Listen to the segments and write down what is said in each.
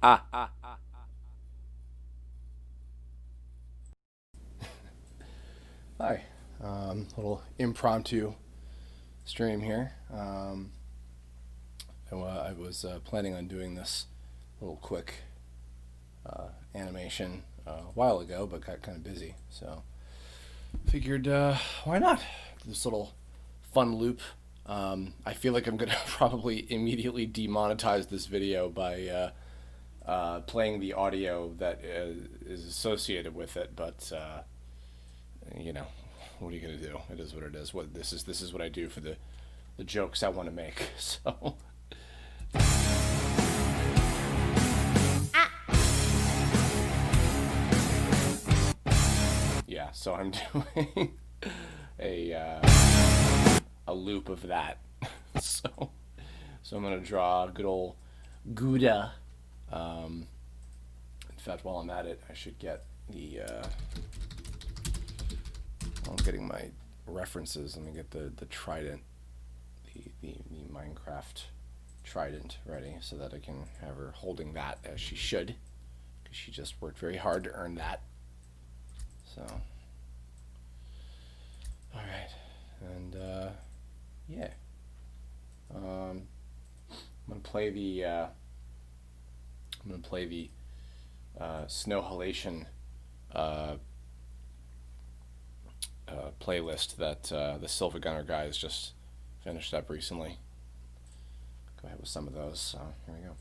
Hi, little impromptu stream here. I was planning on doing this little quick animation a while ago, but got kind of busy, so figured why not? This little fun loop. I feel like I'm gonna probably immediately demonetize this video by playing the audio that is associated with it, but you know, what are you gonna do? It is what it is. This is what I do for the jokes I want to make. So. Yeah, so I'm doing a loop of that. so I'm gonna draw a good old Gouda. In fact, while I'm at it, I should get the. I'm getting my references. Let me get the trident, the Minecraft trident ready, so that I can have her holding that as she should, because she just worked very hard to earn that. So, all right, and yeah, I'm gonna play the snow halation playlist that the Silver Gunner guys just finished up recently. Go ahead with some of those. So here we go.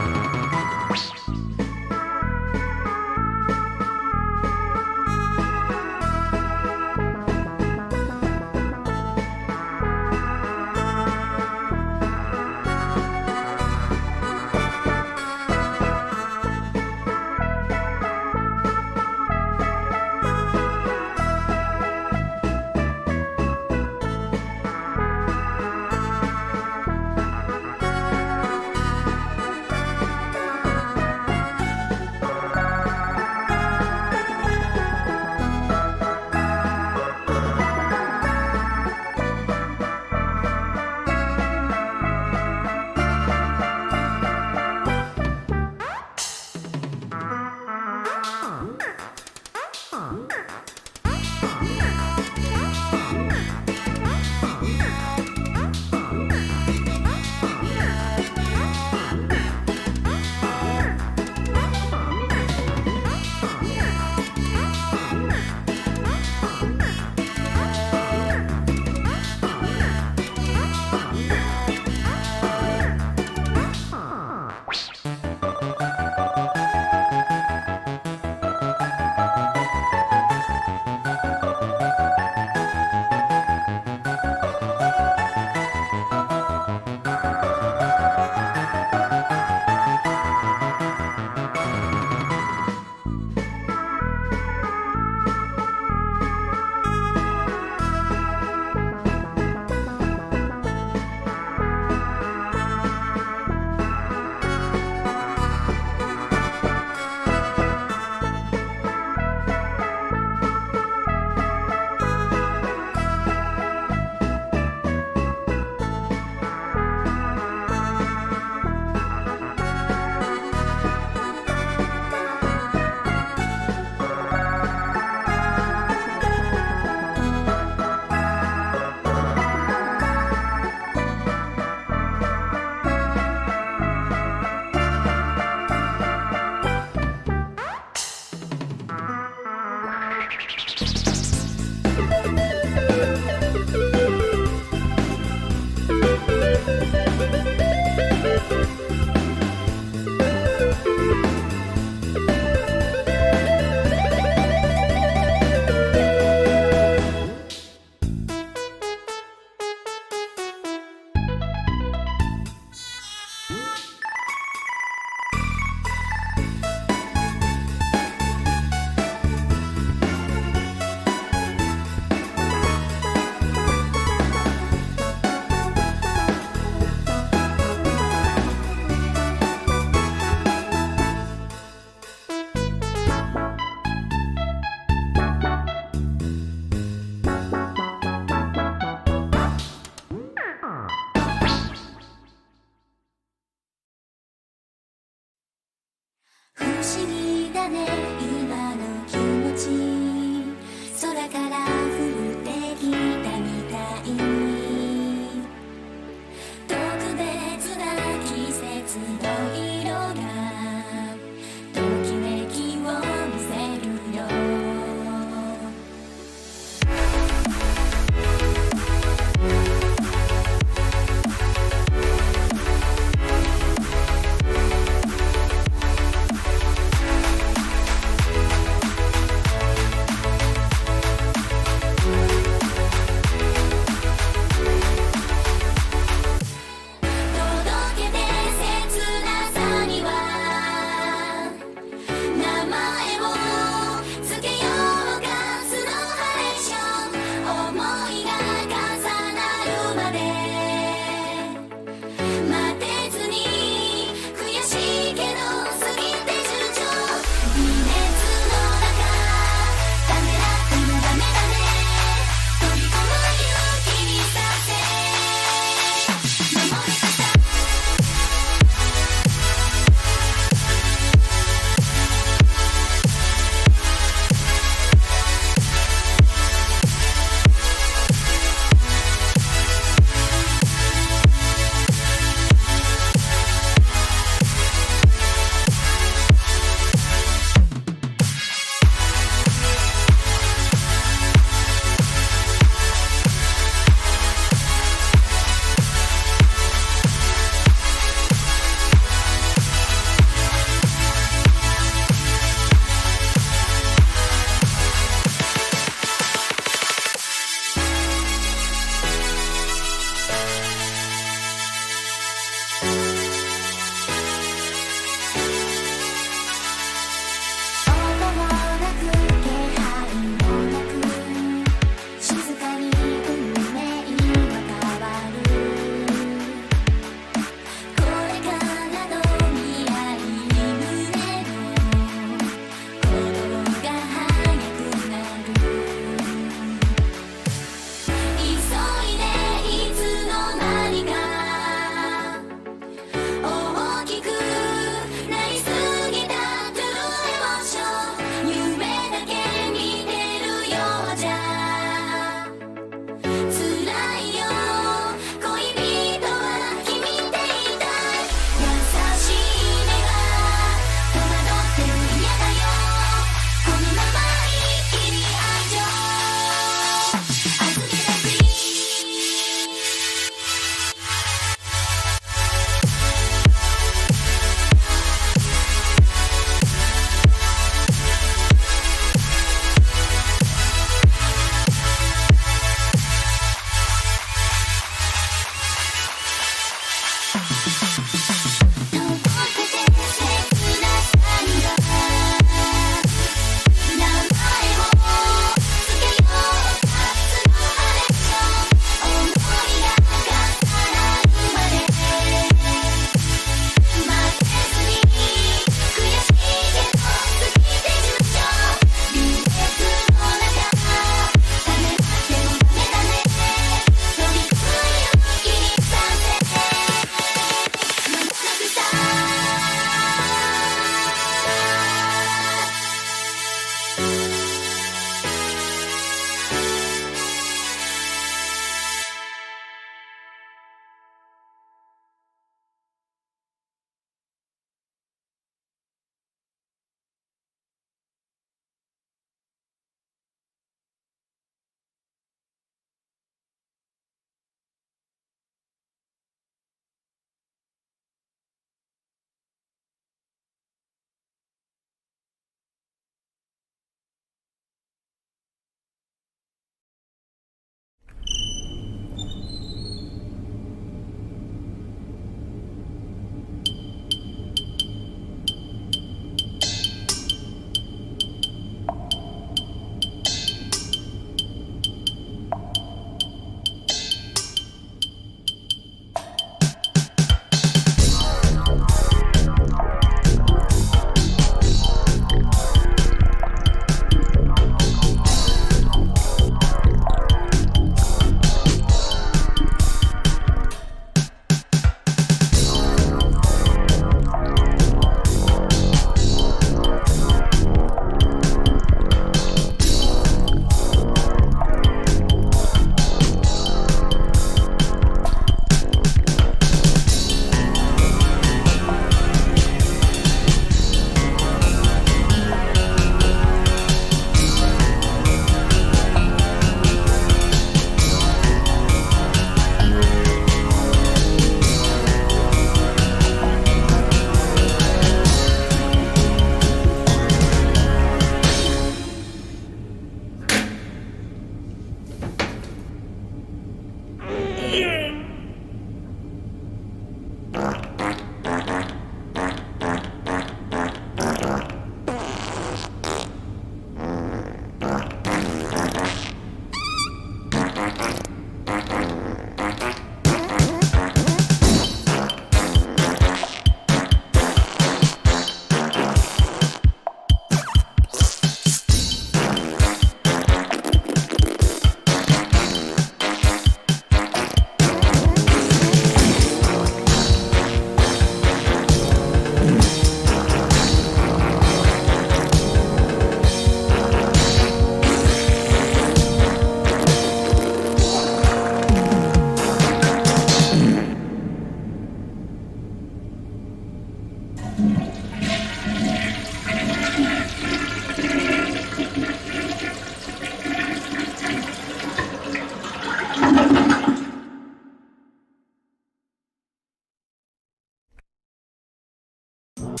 I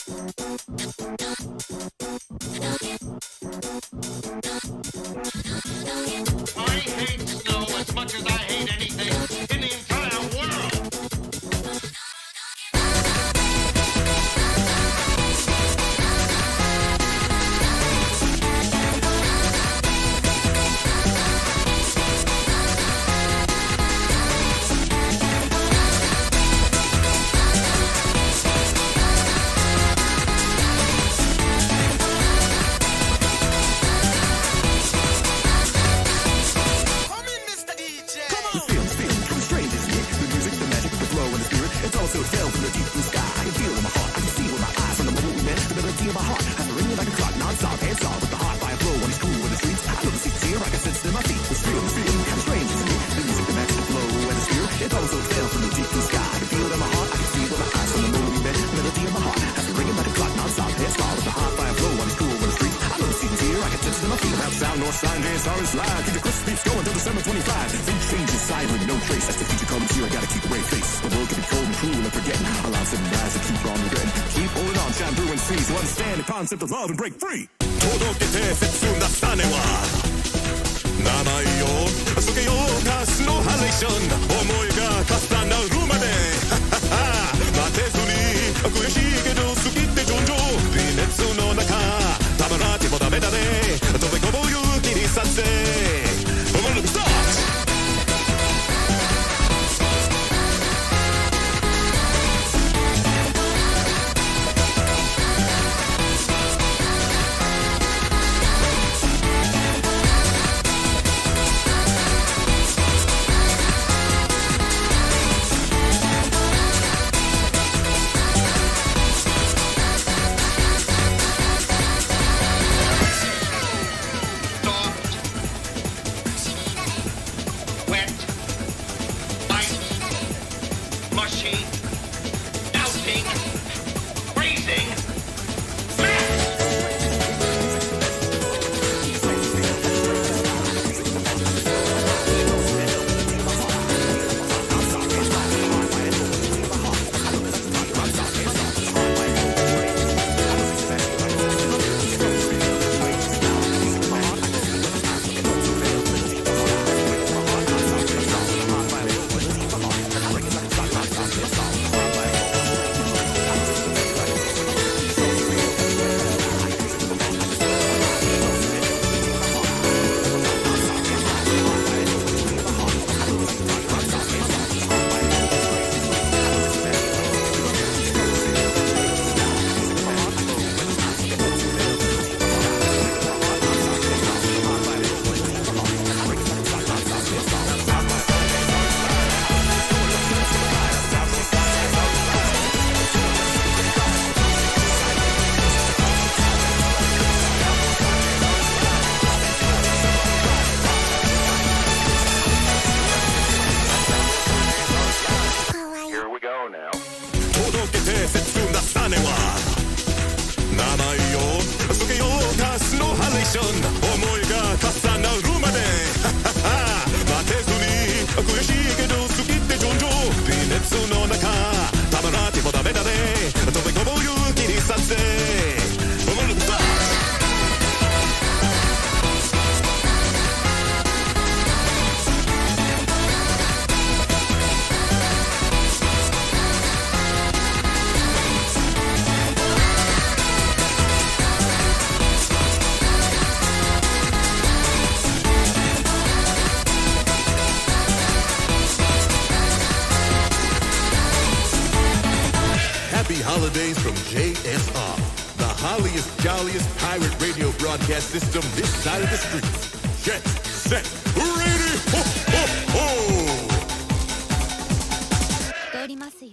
hate snow as much as I hate anything in the entire world. So it fell from the deep blue sky. I can feel it in my heart. I can see with my eyes from the moment we met. The melody of my heart has been ringing like a clock, non-stop, hands-off with the heart fire flow on the cool in the streets. I know the secret's here. I can sense it in my feet. It's real, kind of strange, isn't it? The music that matches the flow and the spirit. It also fell from the deep blue sky. I can feel it in my heart. I can see with my eyes from the moment we met. The melody of my heart has been ringing like a clock, non-stop, hands-off with the heart fire flow on the cool in the streets. I know the secret's here. I can sense it in my feet. Without sound nor sign, dance always live. Keep the crisp beats going till December 25. Things change silent, no trace. That's the future coming here. I gotta keep a brave face. The world can be cold and cruel and forget. Allow some guys to keep on regretting. Keep holding on, shine through and see. So understand the concept of love and break free. 届けて切な種は名前を付けようかスノーハレーション思いが重なるまで待てずに悔しいけど好きって上々微熱の中たまらってもダメだね飛び込む勇気にさせ思いのスタートHolidays from JSR, the holliest, jolliest pirate radio broadcast system this side of the street. Get set, ready, ho, ho, ho! 通りますよ。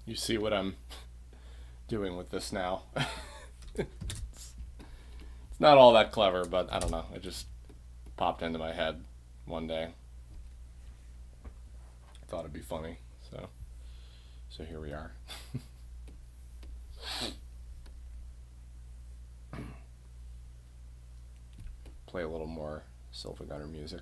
You see what I'm doing with this now. It's not all that clever, but I don't know. It just popped into my head one day. I thought it'd be funny, so here we are. Play a little more Silver Gunner music.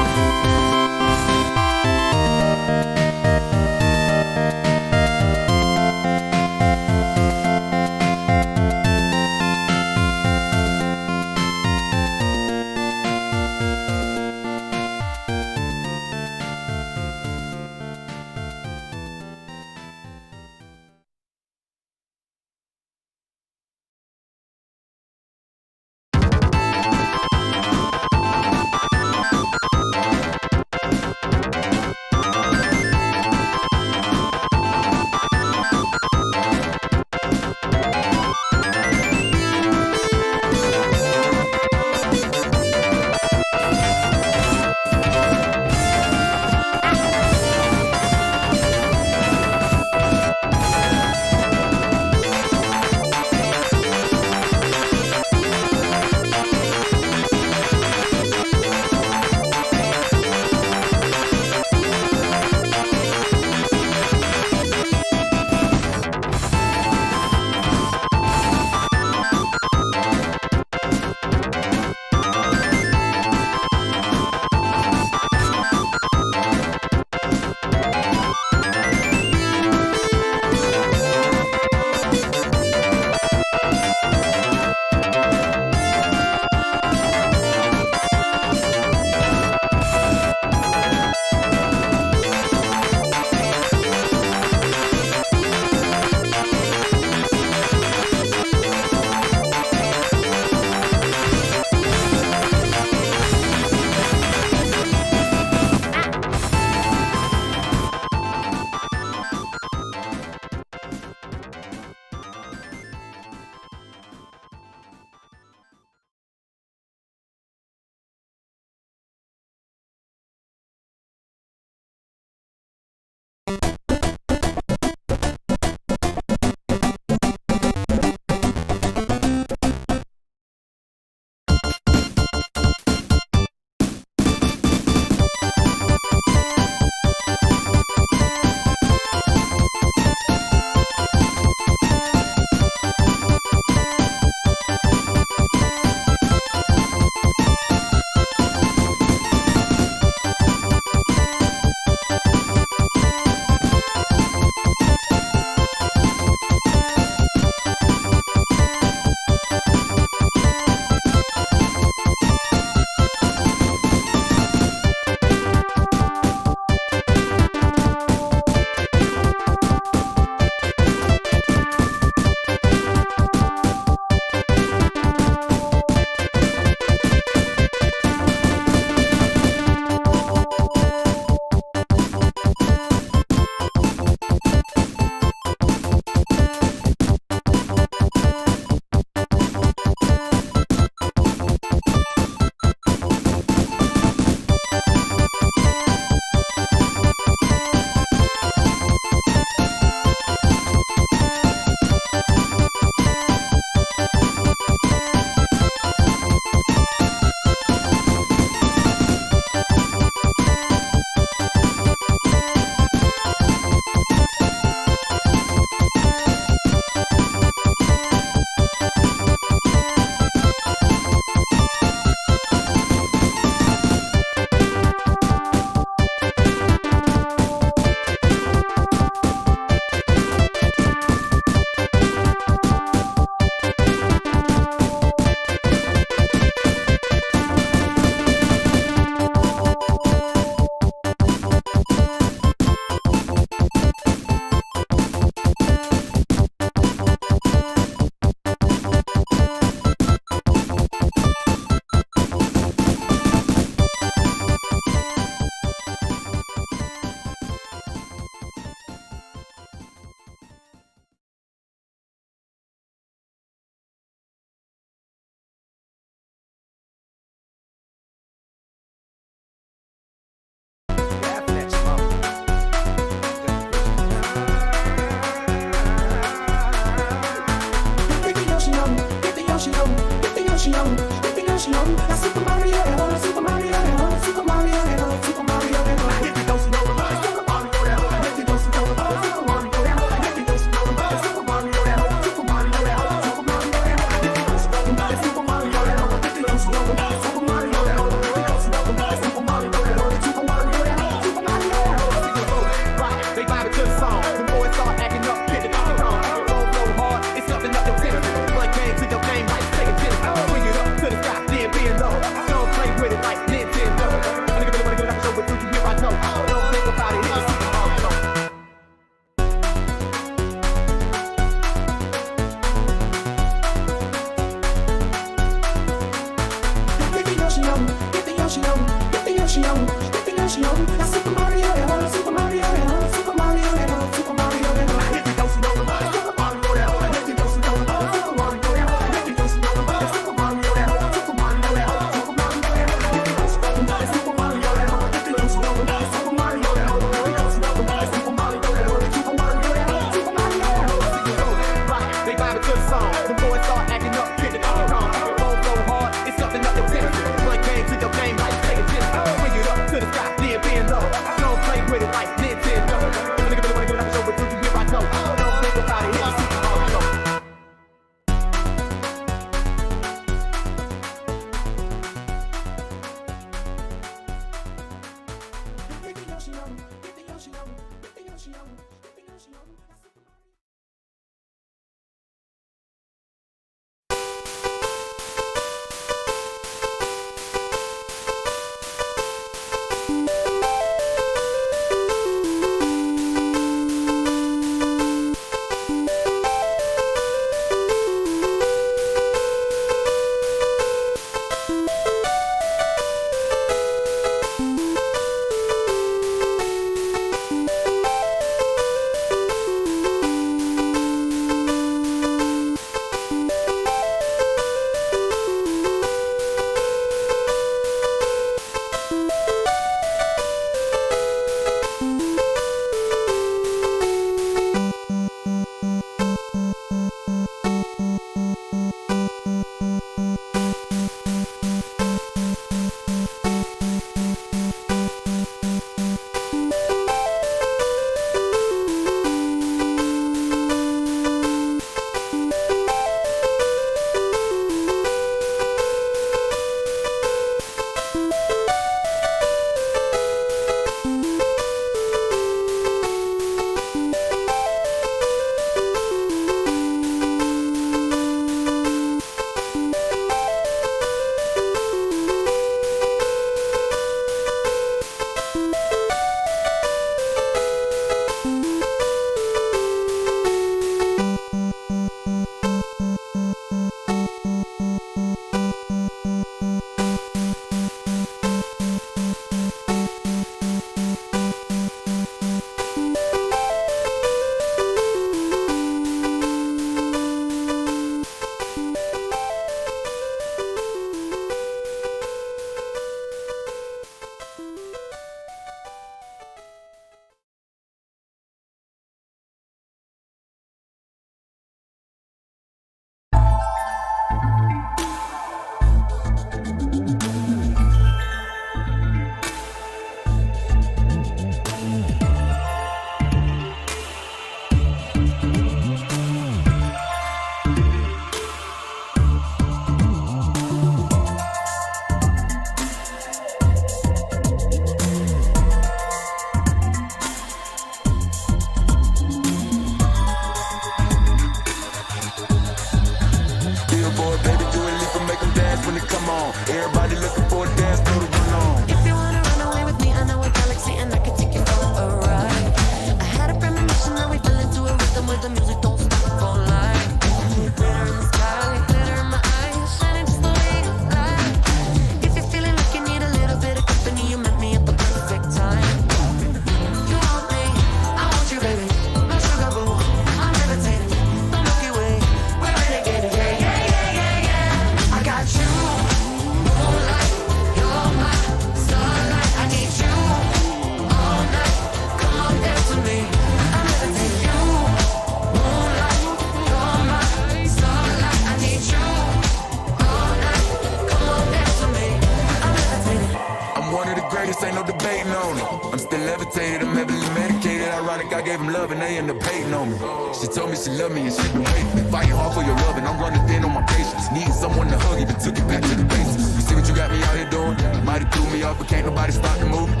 She told me she loved me and she been waiting. Fighting hard for your love and I'm running thin on my patience. Needing someone to hug, even took it back to the basics. You see what you got me out here doing? Might have threw me off, but can't nobody stop the movement.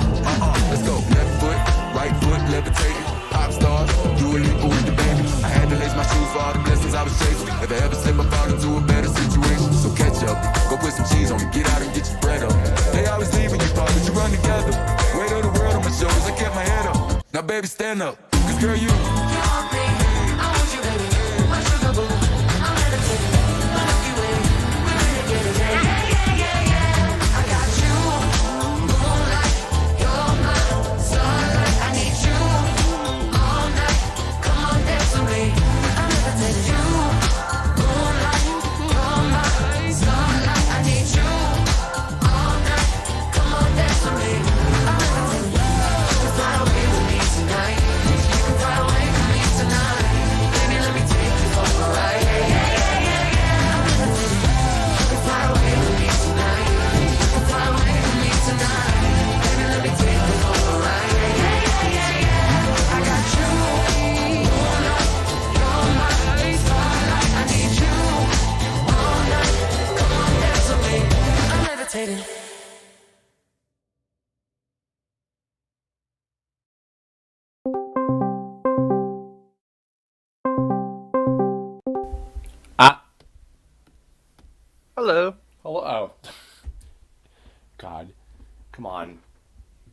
Let's go. Left foot, right foot, levitating. Pop stars, do a leap with the baby. I had to lace my shoes for all the blessings I was chasing. If I ever slip, I fall into a better situation. So catch up, go put some cheese on me, get out and get your bread up. They always leave when you fall, but you run together. Weight of the world on my shoulders, I kept my head up. Now baby, stand up, cause girl, you want me, I want you, baby. My sugar boo, I'm meditating. The Milky Way, we're renegading. Yeah. I got you, moonlight, you're my starlight. I need you all night. Come on, dance with me. I'm meditating. You, moonlight, you're my starlight. I need you all night. Come on, dance with me. I'm meditating. You can fly away with me tonight. You can fly away.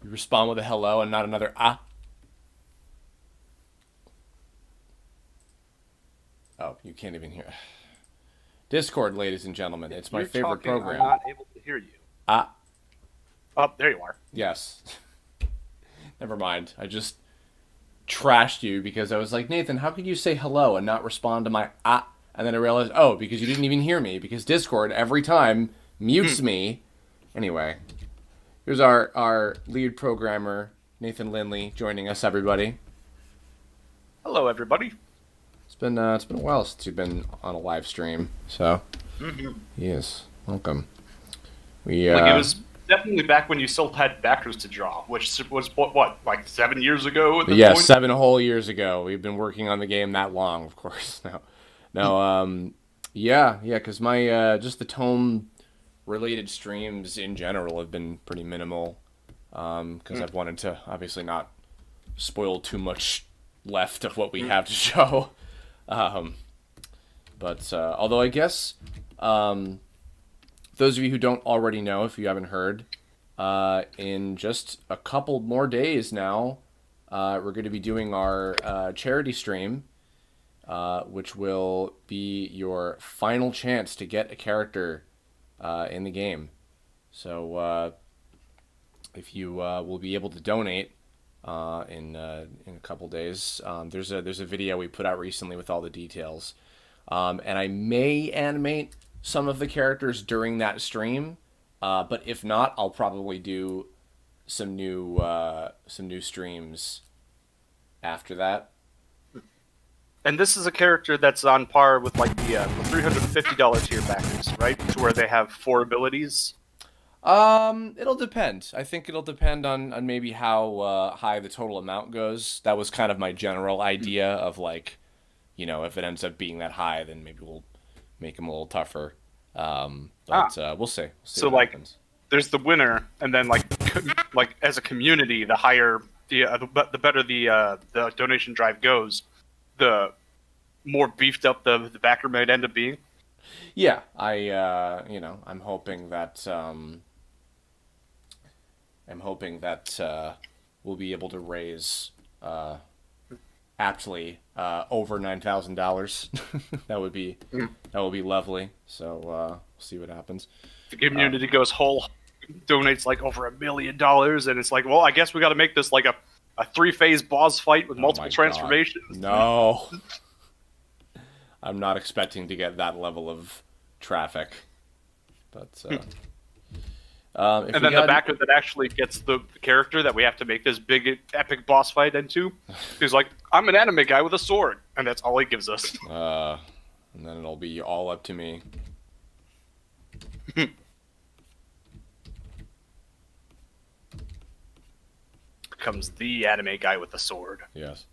You respond with a hello and not another ah. Oh, you can't even hear. Discord, ladies and gentlemen. It's my favorite program. I'm not able to hear you. Ah. Oh, there you are. Yes. Never mind. I just trashed you because I was like, Nathan, how could you say hello and not respond to my ah? And then I realized, oh, because you didn't even hear me. Because Discord, every time, mutes me. Anyway, here's our lead programmer, Nathan Lindley, joining us, everybody. Hello, everybody. It's been a while since you've been on a live stream, so yes, welcome. We It was definitely back when you still had backers to draw, which was what like 7 years ago. At yeah, point? 7 whole years ago. We've been working on the game that long, of course. Yeah, because my just the tome related streams in general have been pretty minimal, because I've wanted to obviously not spoil too much left of what we have to show. But although I guess those of you who don't already know, if you haven't heard, in just a couple more days now, we're going to be doing our charity stream, which will be your final chance to get a character in the game. So if you will be able to donate in a couple days, there's a video we put out recently with all the details, and I may animate some of the characters during that stream, but if not, I'll probably do some new streams after that. And this is a character that's on par with like the $350 tier backers, right? To where they have 4 abilities. It'll depend. I think it'll depend on maybe how high the total amount goes. That was kind of my general idea of like, if it ends up being that high, then maybe we'll make them a little tougher. We'll see. So like, there's the winner, and then like as a community, the higher the better the donation drive goes, the more beefed up the backer might end up being. Yeah, I'm hoping that we'll be able to raise aptly over $9,000. That would be lovely. So we'll see what happens. The community goes whole, donates like over $1 million, and it's like, well, I guess we got to make this like a 3-phase boss fight with multiple transformations. No. I'm not expecting to get that level of traffic. But and then the backer that actually gets the character that we have to make this big epic boss fight into, he's like, I'm an anime guy with a sword, and that's all he gives us. And then it'll be all up to me. Comes the anime guy with the sword. Yes.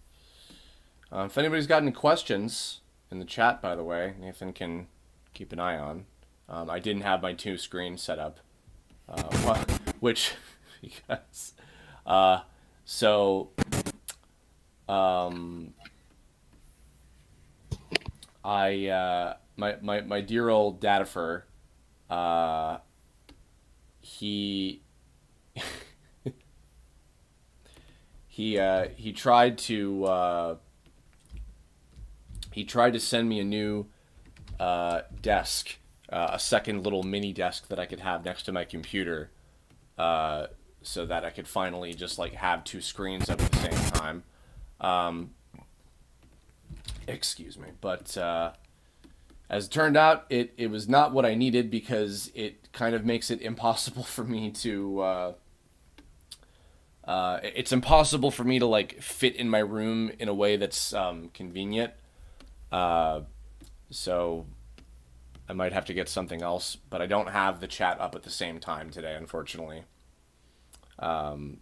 If anybody's got any questions in the chat, by the way, Nathan can keep an eye on. I didn't have my 2 screens set up, which because my dear old Dadifer, he tried to send me a new desk, a second little mini desk that I could have next to my computer, so that I could finally just like have 2 screens up at the same time. Excuse me, but as it turned out, it was not what I needed, because it kind of makes it impossible for me to it's impossible for me to like fit in my room in a way that's convenient. So I might have to get something else, but I don't have the chat up at the same time today, unfortunately. So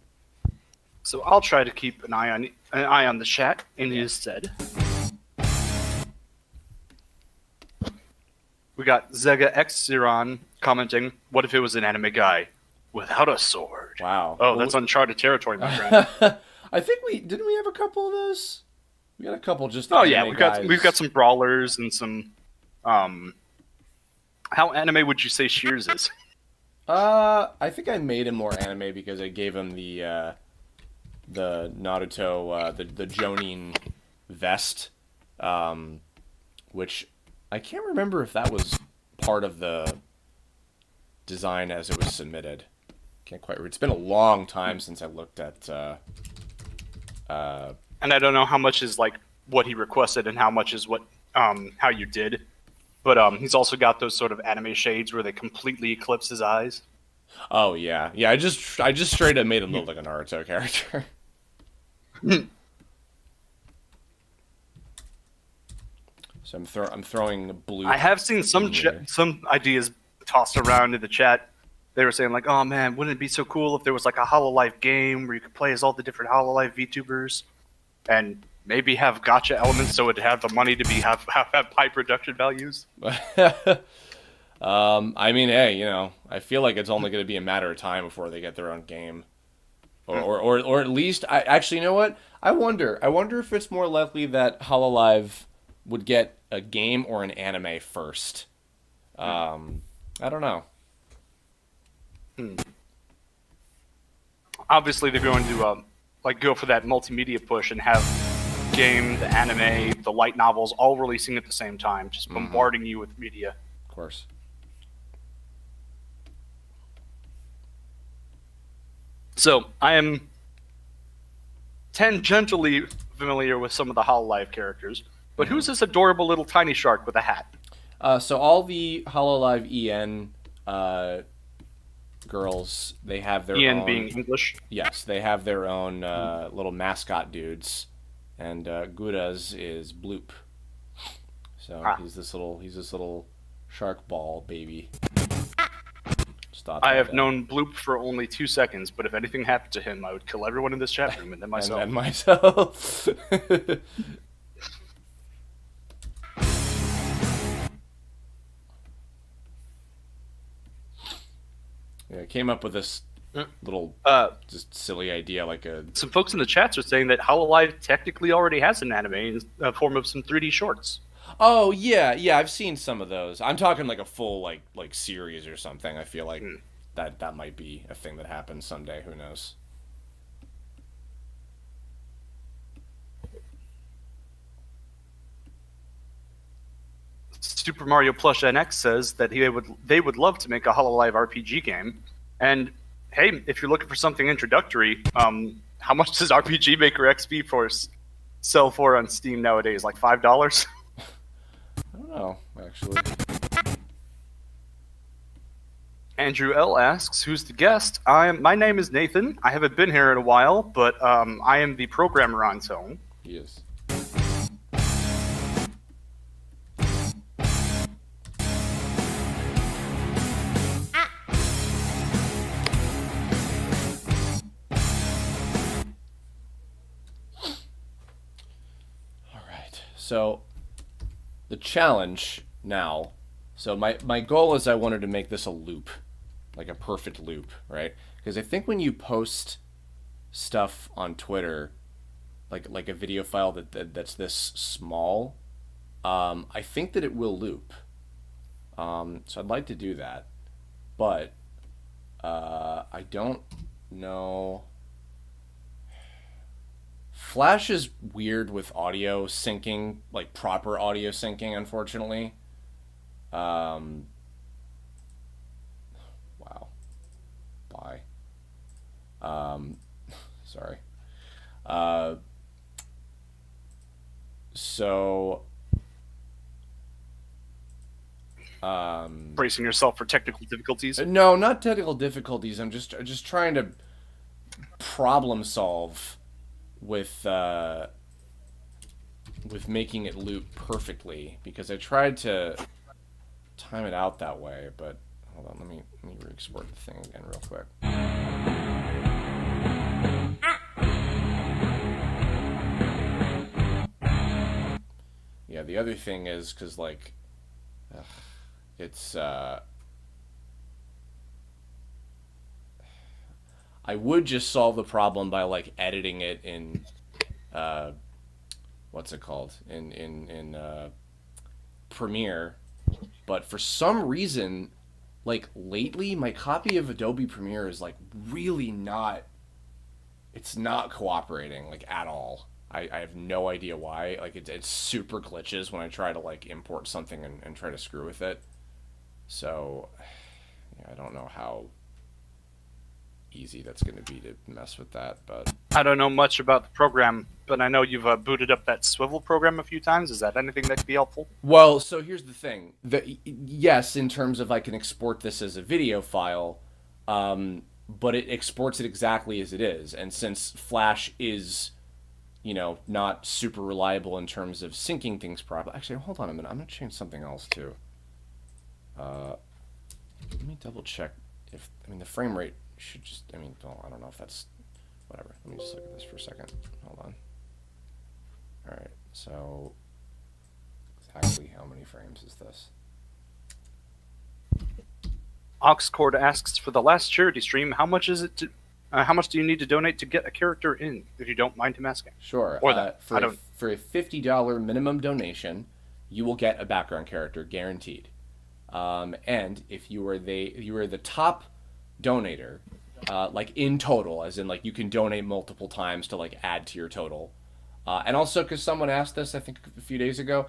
I'll try to keep an eye on the chat in his stead. We got Zega X Ziron commenting, "What if it was an anime guy without a sword?" Wow. Oh, that's uncharted territory, my friend. I think didn't we have a couple of those? We got a couple just. Oh yeah, guys. we've got some brawlers and some. How anime would you say Shears is? I think I made him more anime because I gave him the Naruto, the Jonin vest, which I can't remember if that was part of the design as it was submitted. Can't quite. It's been a long time since I looked at. And I don't know how much is like what he requested and how much is what how you did. But he's also got those sort of anime shades where they completely eclipse his eyes. Oh yeah, yeah. I just straight up made him look like a Naruto character. So I'm throwing blue. I have seen some ideas tossed around in the chat. They were saying like, "Oh man, wouldn't it be so cool if there was like a Hololive game where you could play as all the different Hololive VTubers, and maybe have gotcha elements so it'd have the money to have high production values." I mean, hey, you know, I feel like it's only going to be a matter of time before they get their own game, or at least I actually, you know what? I wonder if it's more likely that Hololive would get a game or an anime first. I don't know. Obviously, they're going to like go for that multimedia push and have game, the anime, the light novels all releasing at the same time, just bombarding you with media. Of course. So I am tangentially familiar with some of the Hololive characters, but who's this adorable little tiny shark with a hat? So all the Hololive EN girls, they have their EN own... being English. Yes, they have their own little mascot dudes, and Gura's is Bloop. So he's this little shark ball baby. I have known Bloop for only 2 seconds, but if anything happened to him, I would kill everyone in this chat room and then myself. And myself. Yeah, I came up with this little just silly idea, like a... Some folks in the chats are saying that Hololive technically already has an anime in the form of some 3D shorts. Oh yeah, I've seen some of those. I'm talking like a full like series or something. I feel like that might be a thing that happens someday. Who knows? Super Mario Plush NX says that they would love to make a Hololive RPG game. And hey, if you're looking for something introductory, how much does RPG Maker XP sell for on Steam nowadays? Like $5? I don't know, actually. Andrew L asks, "Who's the guest?" My name is Nathan. I haven't been here in a while, but I am the programmer on Tone. He is. So, the challenge now, so my goal is I wanted to make this a loop, like a perfect loop, right? Because I think when you post stuff on Twitter, like a video file that's this small, I think that it will loop. So I'd like to do that, but I don't know. Flash is weird with audio syncing, like proper audio syncing, unfortunately. Wow. Bye. Sorry. So... Bracing yourself for technical difficulties? No, not technical difficulties. I'm just trying to problem solve with making it loop perfectly, because I tried to time it out that way, but hold on, let me re-export the thing again real quick. Yeah, the other thing is because like it's I would just solve the problem by like editing it in what's it called in Premiere, but for some reason like lately my copy of Adobe Premiere is like really not, it's not cooperating like at all. I have no idea why. Like it's super glitches when I try to like import something and try to screw with it. So yeah, I don't know how easy that's going to be to mess with that, but I don't know much about the program, but I know you've booted up that swivel program a few times. Is that anything that could be helpful? well, so here's the thing. Yes, in terms of I can export this as a video file, but it exports it exactly as it is. And since Flash is, not super reliable in terms of syncing things properly. Actually, hold on a minute. I'm going to change something else too. Let me double check if, the frame rate should just, well, I don't know if that's, whatever. Let me just look at this for a second. Hold on. All right, so exactly how many frames is this? Oxcord asks, for the last charity stream, how much is it to, how much do you need to donate to get a character in, if you don't mind him asking? Sure. Or that. For a $50 minimum donation, you will get a background character guaranteed. And if you are the top donator, like in total, as in like you can donate multiple times to like add to your total. And also, because someone asked this, I think a few days ago,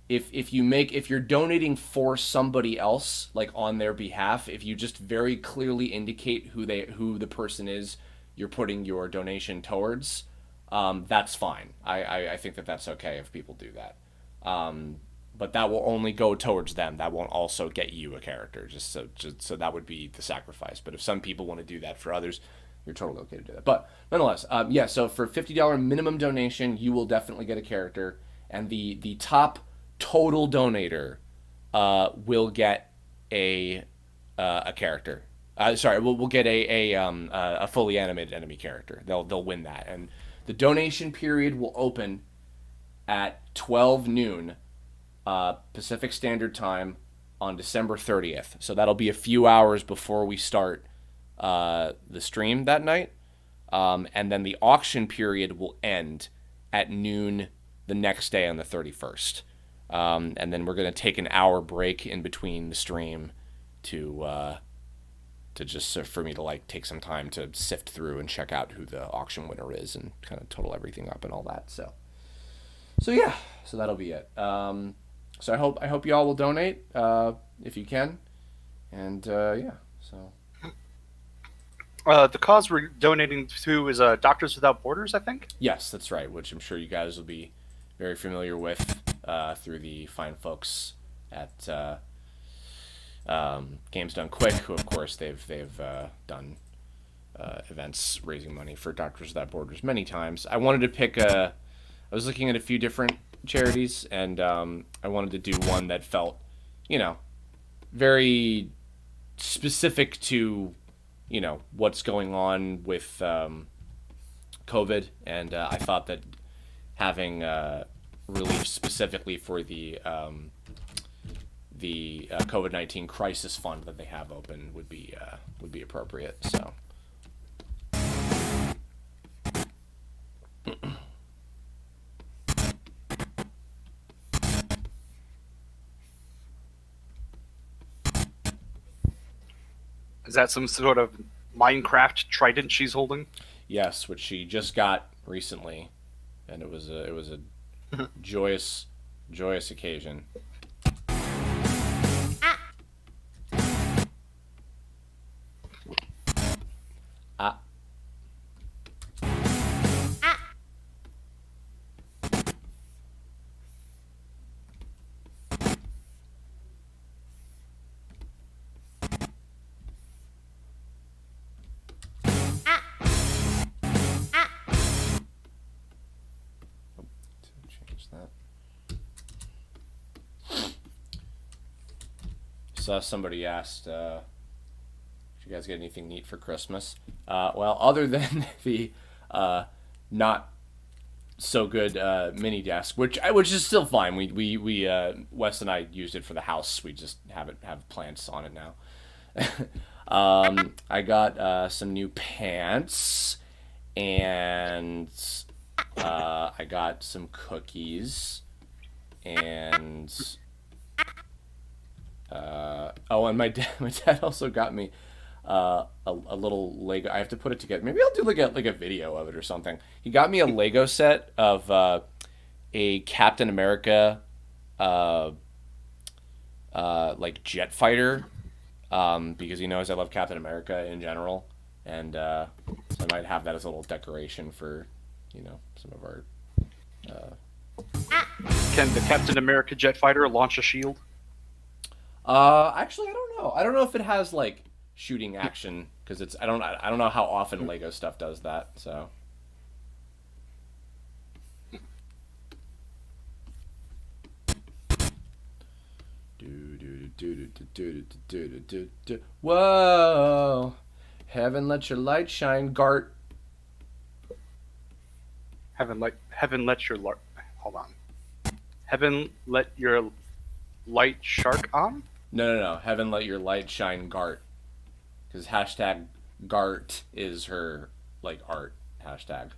if you're donating for somebody else, like on their behalf, if you just very clearly indicate who the person is you're putting your donation towards, that's fine. I think that's okay if people do that. But that will only go towards them. That won't also get you a character. Just so that would be the sacrifice. But if some people want to do that for others, you're totally okay to do that. But nonetheless, so for $50 minimum donation, you will definitely get a character, and the top total donator will get a character. We'll get a fully animated enemy character. They'll win that, and the donation period will open at 12 noon Pacific Standard Time on December 30th. So that'll be a few hours before we start the stream that night, and then the auction period will end at noon the next day on the 31st. And then we're going to take an hour break in between the stream to just for me to like take some time to sift through and check out who the auction winner is and kind of total everything up and all that. So yeah, so that'll be it. So I hope you all will donate if you can, and yeah. So the cause we're donating to is Doctors Without Borders, I think. yes, that's right. Which I'm sure you guys will be very familiar with through the fine folks at Games Done Quick, who of course they've done events raising money for Doctors Without Borders many times. I wanted to pick I was looking at a few different charities, and I wanted to do one that felt, very specific to, what's going on with COVID, and I thought that having relief specifically for the COVID-19 crisis fund that they have open would be appropriate. So. Is that some sort of Minecraft trident she's holding? Yes, which she just got recently, and it was a joyous occasion. Somebody asked, did you guys get anything neat for Christmas? Well, other than the not so good mini desk, which is still fine. We Wes and I used it for the house. We just have plants on it now. I got some new pants, and I got some cookies, and And my dad also got me a little Lego. I have to put it together. Maybe I'll do like a video of it or something. He got me a Lego set of a Captain America like jet fighter, because he knows I love Captain America in general, and so I might have that as a little decoration for some of our. Can the Captain America jet fighter launch a shield? Actually, I don't know. I don't know if it has like shooting action because I don't know how often Lego stuff does that. So. Whoa! Heaven let your light shine, Gart. Heaven let your hold on. Heaven let your light shark on? No. Heaven let your light shine, Gart. Because hashtag Gart is her like art hashtag.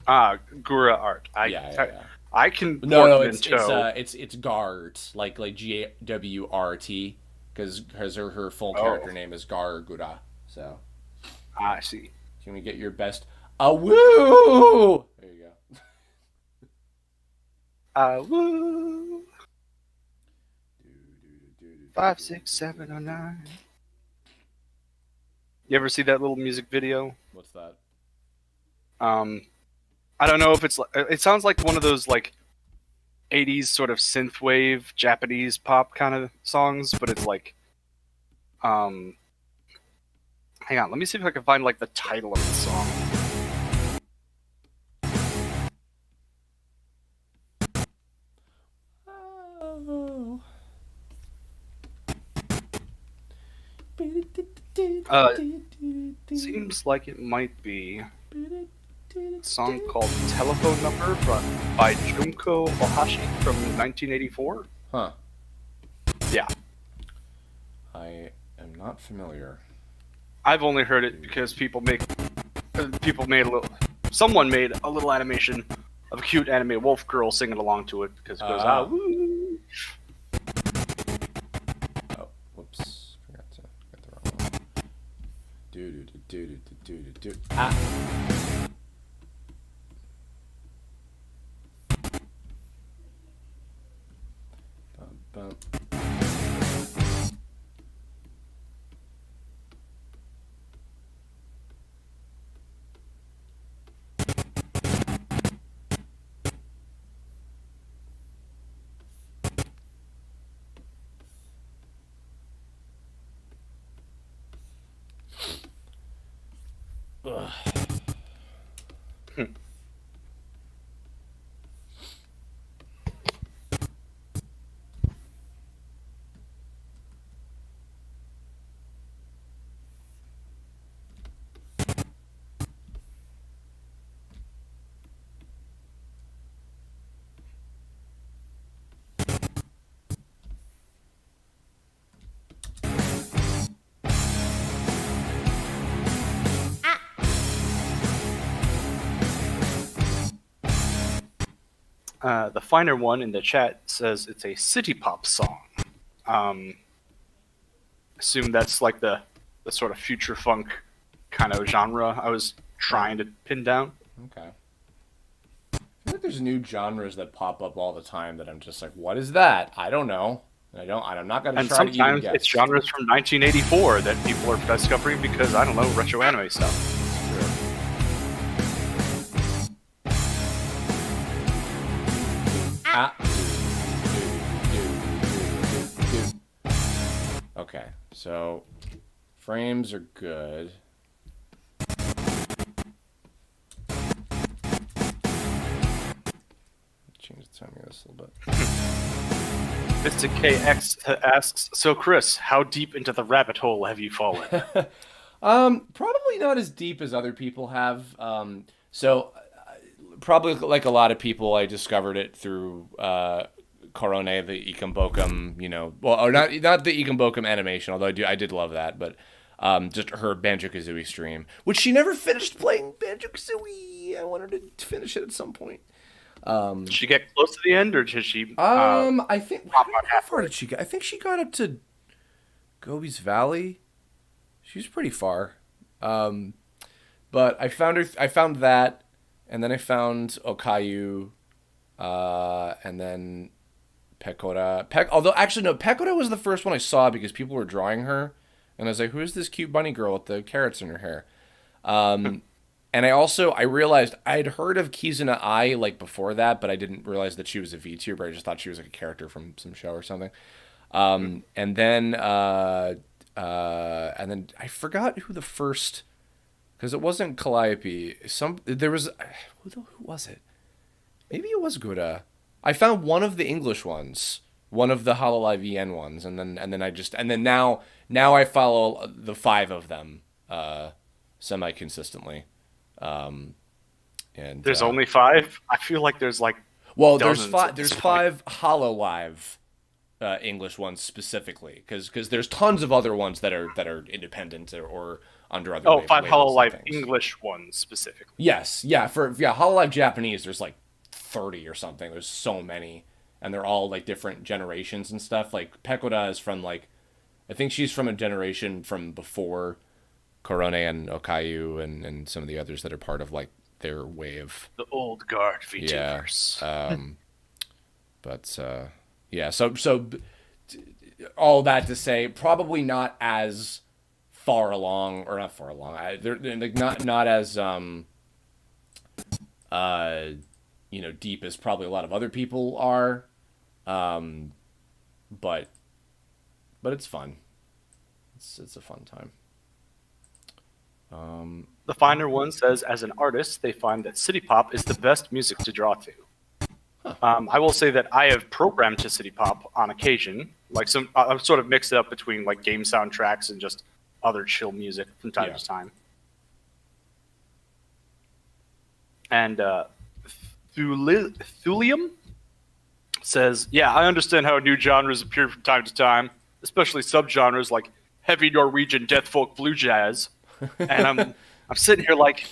Gura art. Yeah. I can No, pork Minto. it's Gart, like GWRT, because her full character name is Gargura. So. I see. Can we get your best? Woo! There you go. Woo. 5, 6, 7, or 9. You ever see that little music video? What's that? I don't know if it sounds like one of those like 80s sort of synthwave Japanese pop kind of songs, but it's like hang on, let me see if I can find like the title of the song. Seems like it might be a song called Telephone Number by Junko Ohashi from 1984. Huh. Yeah. I am not familiar. I've only heard it because someone made a little animation of a cute anime wolf girl singing along to it because it goes woo. Oh, whoops! Got the wrong one. Do. Bum. Ugh. The finer one in the chat says it's a city pop song. Assume that's like the sort of future funk kind of genre I was trying to pin down. Okay. I feel like there's new genres that pop up all the time that I'm just like, what is that? I don't know. I'm not gonna And try to even sometimes guess. it's genres from 1984 that people are discovering because, I don't know, retro anime stuff. Okay, so frames are good. Change the timing of this a little bit. Mr. KX asks, so Chris, how deep into the rabbit hole have you fallen? Probably not as deep as other people have. Probably like a lot of people, I discovered it through Korone, the Ikambokum, or not the Ikambokum animation, although I did love that, but just her Banjo-Kazooie stream, which she never finished playing Banjo-Kazooie. I wanted to finish it at some point. Did she get close to the end, or did she? I think Pop on how far did she get? I think she got up to Gobi's Valley. She was pretty far. But I found her. I found that, and then I found Okayu, and then Pekora. Although actually no, Pekora was the first one I saw because people were drawing her, and I was like, "Who is this cute bunny girl with the carrots in her hair?" And I realized I had heard of Kizuna Ai like before that, but I didn't realize that she was a VTuber. I just thought she was like a character from some show or something. And then I forgot who the first, because it wasn't Calliope. There was who was it? Maybe it was Gura. I found one of the English ones, one of the Hololive EN ones, and then now I follow the 5 of them semi consistently. And there's only 5. I feel like there's like there's 5. There's 5 Hololive English ones specifically, because there's tons of other ones that are independent or under other. Oh, 5 labels Hololive English ones specifically. Yes, yeah. For Hololive Japanese, there's like 30 or something. There's so many, and they're all like different generations and stuff. Like Pekora is from like, I think she's from a generation from before Korone and Okayu and some of the others that are part of like their wave. The old guard VTubers. Yeah. So all that to say, probably not as far along, or not far along. They're like not as deep as probably a lot of other people are. But it's fun. It's a fun time. The Finer one says, as an artist, they find that City Pop is the best music to draw to. I will say that I have programmed to City Pop on occasion. Like I've sort of mixed it up between like game soundtracks and just other chill music from time to time. And Thulium says, yeah, I understand how new genres appear from time to time, especially subgenres like heavy Norwegian death folk blue jazz. And I'm sitting here like,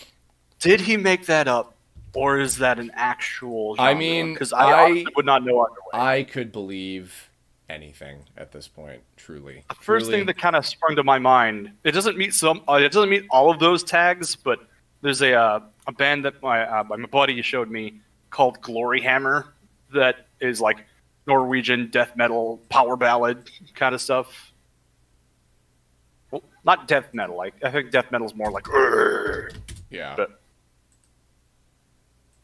did he make that up, or is that an actual genre? I mean, because I would not know either way. I could believe anything at this point, truly. The first thing that kind of sprung to my mind, it doesn't meet all of those tags, but there's a band that my buddy showed me called Glory Hammer that is like Norwegian death metal power ballad kind of stuff. Well, not death metal. Like I think death metal is more like yeah. But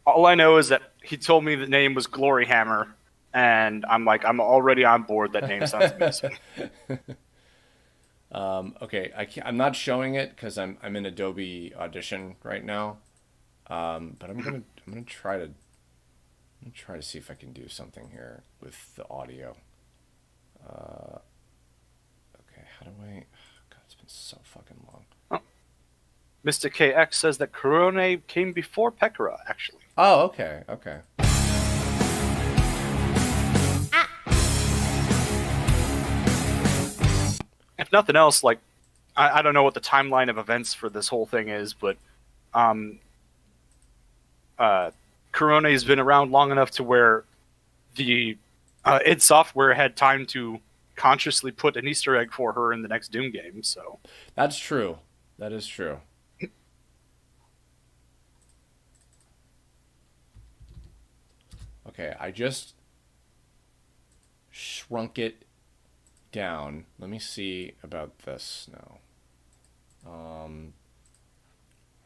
all I know is that he told me the name was Glory Hammer, and I'm like, I'm already on board. That name sounds amazing. Okay, I'm not showing it because I'm in Adobe Audition right now. But I'm gonna try to see if I can do something here with the audio. Okay, how do I? God, it's been so fucking long. Oh. Mr. KX says that Korone came before Pekora, actually. Oh, okay. If nothing else, like I don't know what the timeline of events for this whole thing is, but Korone has been around long enough to where the id Software had time to consciously put an Easter egg for her in the next Doom game. So that's true. That is true. Okay, I just shrunk it down. Let me see about this now. I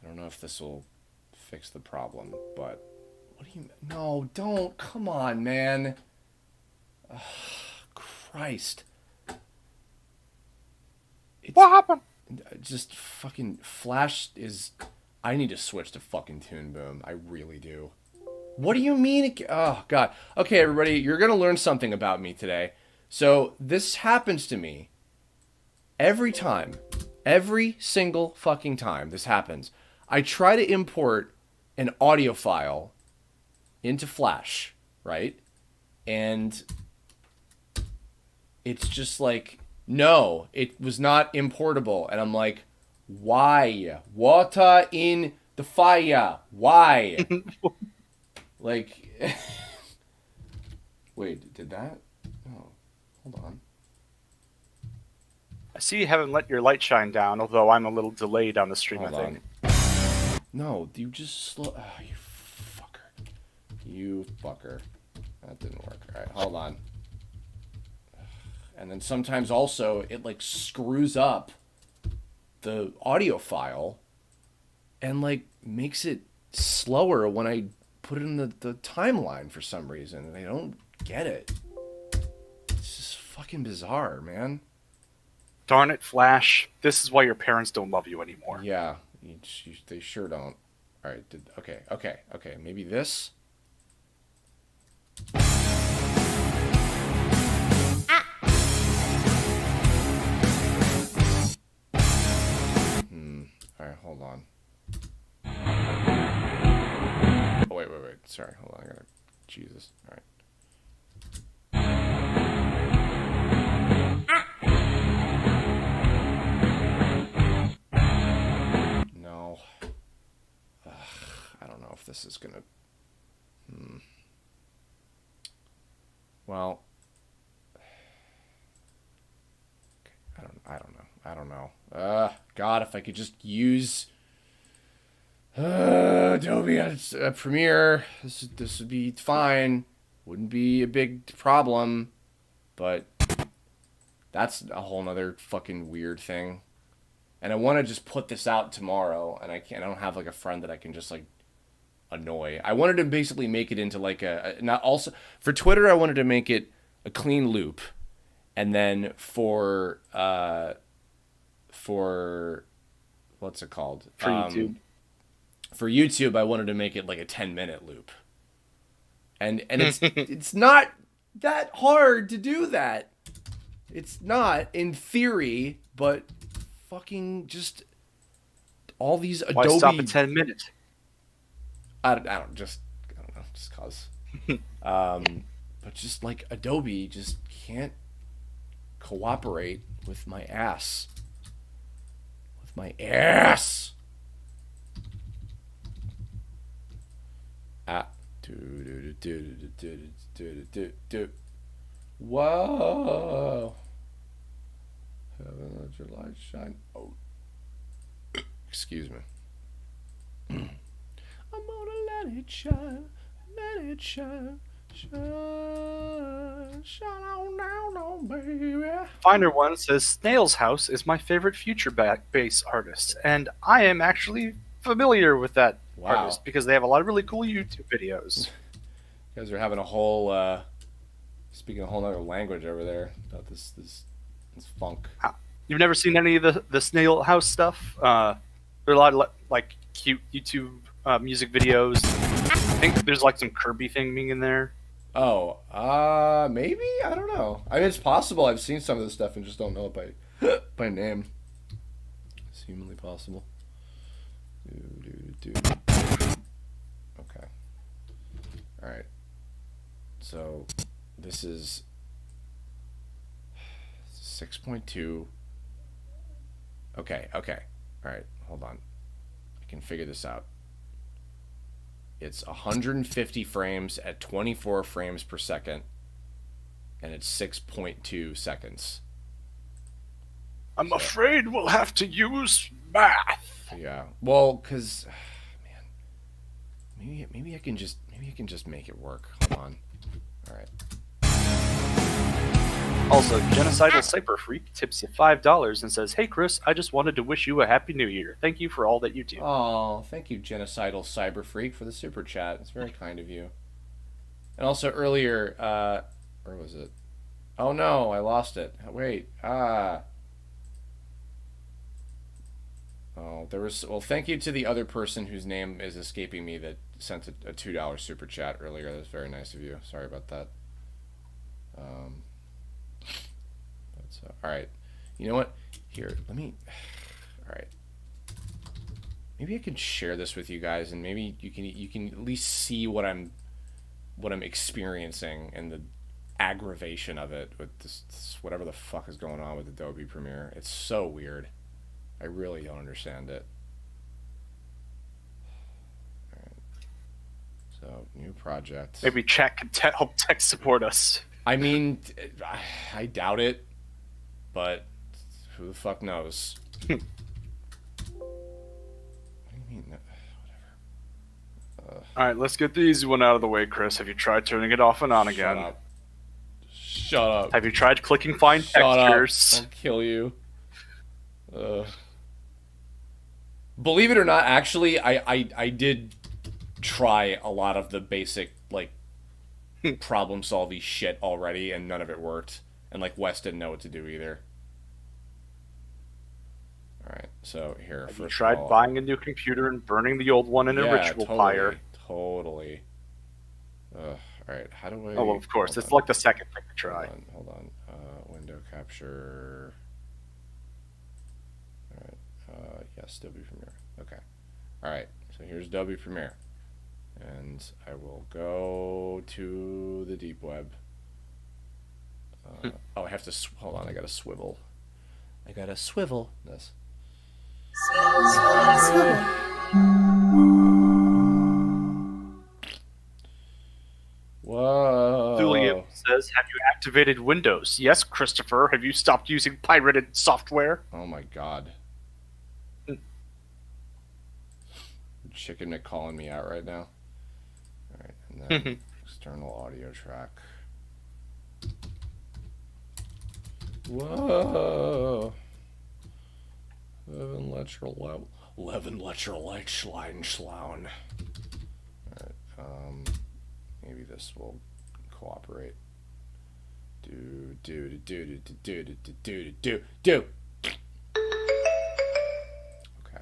don't know if this will fix the problem, but what do you? No, don't. Come on, man. Ugh, Christ. What happened? Just fucking Flash is. I need to switch to fucking Toon Boom. I really do. What do you mean? Oh, God. Okay, everybody, you're going to learn something about me today. So, this happens to me every time. Every single fucking time this happens. I try to import an audio file into Flash, right? And it's just like, no, it was not importable. And I'm like, why? Water in the fire. Why? Like, wait, did that? Oh, hold on. I see you haven't let your light shine down, although I'm a little delayed on the stream, Hold I think. on. No, you just slow. Oh, you fucker. You fucker. That didn't work. All right, hold on. And then sometimes also it like screws up the audio file and like makes it slower when I put it in the timeline for some reason, and I don't get it. It's just fucking bizarre, man. Darn it, Flash. This is why your parents don't love you anymore. Yeah, they sure don't. All right, okay. Maybe this. All right, hold on. Oh, wait. Sorry, hold on. I gotta. Jesus. All right. No. I don't know if this is gonna. Well. I don't know. God, if I could just use Adobe Premiere, this would be fine. Wouldn't be a big problem, but that's a whole nother fucking weird thing. And I want to just put this out tomorrow, and I don't have like a friend that I can just like annoy. I wanted to basically make it into like not also for Twitter. I wanted to make it a clean loop, and then for what's it called? For YouTube. For YouTube, I wanted to make it like a 10-minute loop. And it's it's not that hard to do that. It's not in theory, but fucking just all these Adobe. Why stop at 10 minutes? I don't know, just cause. But just like Adobe just can't cooperate with my ass. With my ass. Whoa. Heaven, let your light shine. Oh. Excuse me. I'm gonna let it shine. Let it shine. Shine. Shine on down on, baby. Finder One says Snail's House is my favorite future bass artist, and I am actually familiar with that artist because they have a lot of really cool YouTube videos. You guys are having a whole speaking a whole other language over there about this funk. You've never seen any of the Snail House stuff? There are a lot of like cute YouTube music videos. I think there's like some Kirby theming in there. Oh, maybe? I don't know. I mean, it's possible I've seen some of this stuff and just don't know it by name. It's humanly possible. Okay. Alright. So, this is 6.2. Okay. Alright, hold on. I can figure this out. It's 150 frames at 24 frames per second, and it's 6.2 seconds. I'm afraid we'll have to use math. Yeah. Well, because man, maybe I can just make it work. Hold on. All right. Also, Genocidal Cyber Freak tips you $5 and says, "Hey Chris, I just wanted to wish you a happy new year. Thank you for all that you do." Oh, thank you, Genocidal Cyber Freak, for the super chat. It's very kind of you. And also earlier, where was it? Oh no, I lost it. Wait, Oh, there was. Well, thank you to the other person whose name is escaping me that sent a $2 super chat earlier. That was very nice of you. Sorry about that. All right. You know what? Here, let me. All right. Maybe I can share this with you guys, and maybe you can at least see what I'm experiencing and the aggravation of it with this whatever the fuck is going on with Adobe Premiere. It's so weird. I really don't understand it. All right. So, new project. Maybe chat can help tech support us. I mean, I doubt it, but who the fuck knows? What do you mean? All right, let's get the easy one out of the way, Chris. Have you tried turning it off and on again? Shut up. Shut up. Have you tried clicking find Shut textures? up. I'll kill you. Believe it or not, actually, I did try a lot of the basic, like, problem-solving shit already, and none of it worked. And, like, Wes didn't know what to do either. Alright, so here, Have you first tried of all, buying a new computer and burning the old one in a ritual fire? Totally. Alright, how do I... Oh, well, of course. hold It's on, like the second thing to try. Hold on. Window capture... Alright, yes, W Premiere. Okay. Alright, so here's W Premiere. And I will go to the deep web. Oh, I have to... hold on, I gotta swivel. I gotta swivel this. Whoa. Thulium says, have you activated Windows? Yes, Christopher. Have you stopped using pirated software? Oh my god. Chicken Mick calling me out right now. Alright, and then external audio track. Whoa. Levin Letcher Light Schlein. Alright, maybe this will cooperate. Do. Okay.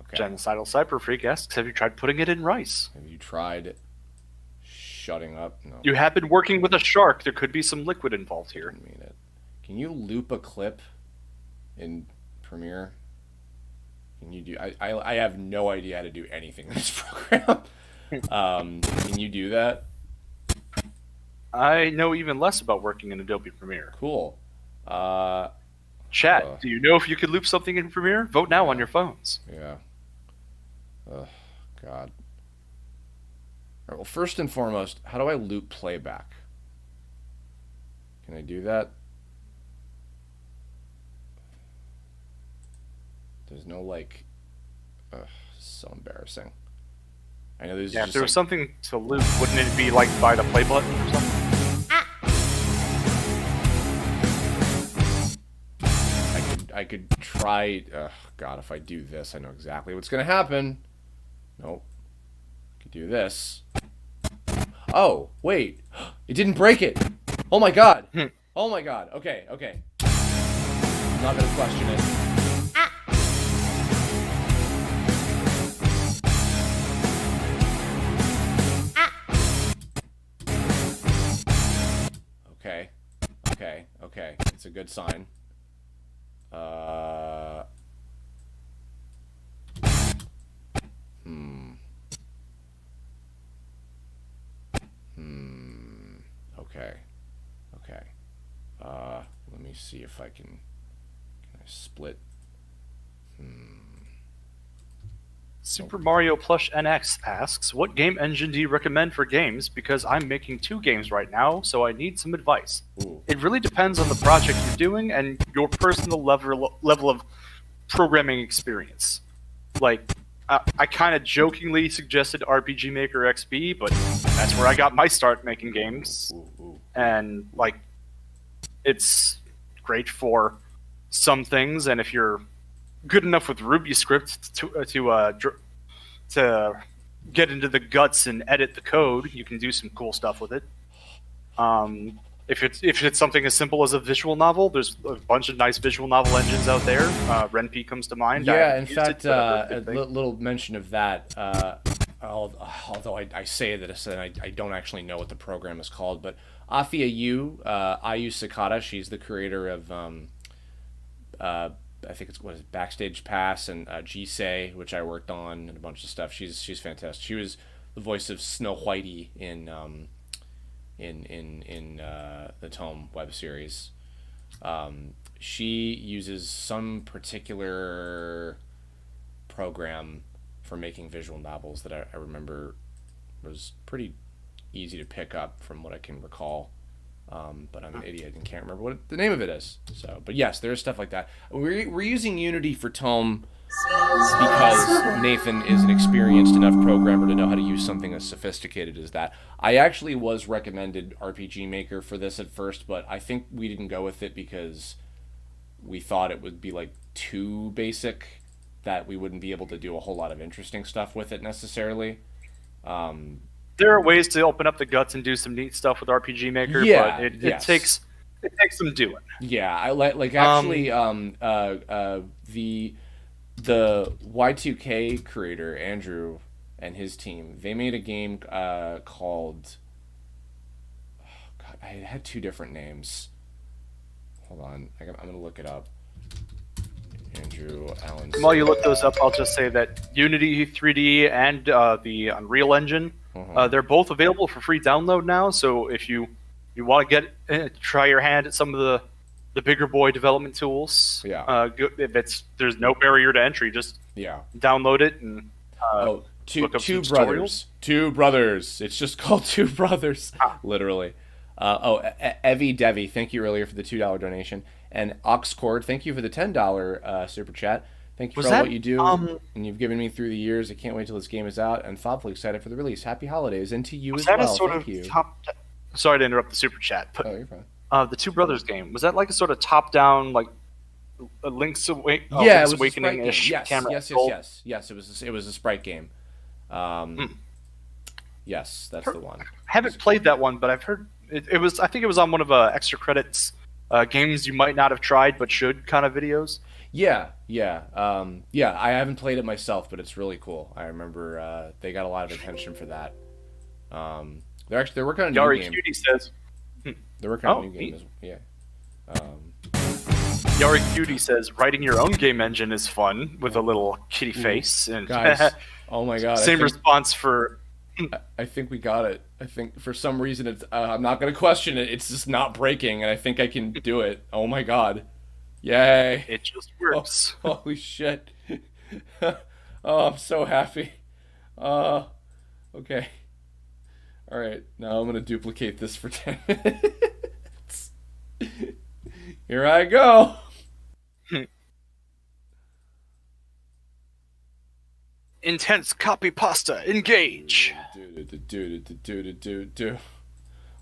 Okay. Genocidal Cyber Freak asks, have you tried putting it in rice? Have you tried shutting up? No. You have been working with a shark. There could be some liquid involved here. Didn't mean it. Can you loop a clip in Premiere? Can you do? I have no idea how to do anything in this program. Can you do that? I know even less about working in Adobe Premiere. Cool. Chat, do you know if you could loop something in Premiere? Vote now on your phones. Yeah. God. All right, well, first and foremost, how do I loop playback? Can I do that? There's no, like... so embarrassing. I know there's Yeah, just if there was like... something to loop, wouldn't it be like by the play button or something? I could try... God, if I do this, I know exactly what's going to happen. Nope. I could do this. Oh, wait. It didn't break it. Oh my god. Oh my god. Okay. I'm not going to question it. Okay. It's a good sign. Okay. Let me see if I can I split? Super Mario Plush NX asks, what game engine do you recommend for games? Because I'm making 2 games right now, so I need some advice. Ooh. It really depends on the project you're doing and your personal level of programming experience. Like, I kind of jokingly suggested RPG Maker XP, but that's where I got my start making games. And, like, it's great for some things, and if you're good enough with Ruby script to get into the guts and edit the code, you can do some cool stuff with it. If it's something as simple as a visual novel, there's a bunch of nice visual novel engines out there. Ren'Py comes to mind. Yeah, in fact, a little mention of that. Although I say this and I don't actually know what the program is called, but Afia Ayu Sakata, she's the creator of I think it's Backstage Pass and Jisei, which I worked on, and a bunch of stuff. She's fantastic. She was the voice of Snow Whitey in the Tome web series. she uses some particular program for making visual novels that I remember was pretty easy to pick up from what I can recall. But I'm an idiot and can't remember what the name of it is. So, but yes, there's stuff like that. We're using Unity for Tome because Nathan is an experienced enough programmer to know how to use something as sophisticated as that. I actually was recommended RPG Maker for this at first, but I think we didn't go with it because we thought it would be like too basic, that we wouldn't be able to do a whole lot of interesting stuff with it necessarily. There are ways to open up the guts and do some neat stuff with RPG Maker, Yeah, but it yes. takes some doing. Yeah, I like actually the Y2K creator Andrew and his team, they made a game called, oh God, I had two different names. Hold on, I'm gonna look it up. Andrew Allen. While you look those up, I'll just say that Unity 3D and the Unreal Engine, they're both available for free download now. So if you want to get try your hand at some of the bigger boy development tools, there's no barrier to entry. Just download it and Two look up some brothers. Two brothers. It's just called Two Brothers, literally. Evie Devi, thank you earlier for the $2 donation. And Oxcord, thank you for the $10 super chat. Thank you for all what you do, and you've given me through the years. I can't wait till this game is out, and thoughtfully excited for the release. Happy holidays, and to you as well. Thank you. Sorry to interrupt the super chat, but you're fine. The Two Brothers game, was that like a sort of top-down, like Link's Awakening-ish camera? Yes. It was a sprite game. Yes, that's the one. I haven't played that one, but I've heard it was. I think it was on one of extra credits. Games you might not have tried but should kind of videos. Yeah. I haven't played it myself, but it's really cool. I remember they got a lot of attention for that. They're working on a new game. Cutie says. They're working on a new game. Yari Cutie says writing your own game engine is fun with a little kitty face and guys. Oh my god! Same response for. I think we got it. I think for some reason it's. I'm not gonna question it. It's just not breaking, and I think I can do it. Oh my god! Yay! It just works. Oh, holy shit! Oh, I'm so happy. Okay. All right. Now I'm gonna duplicate this for 10 minutes. Here I go. Intense copy pasta. Engage.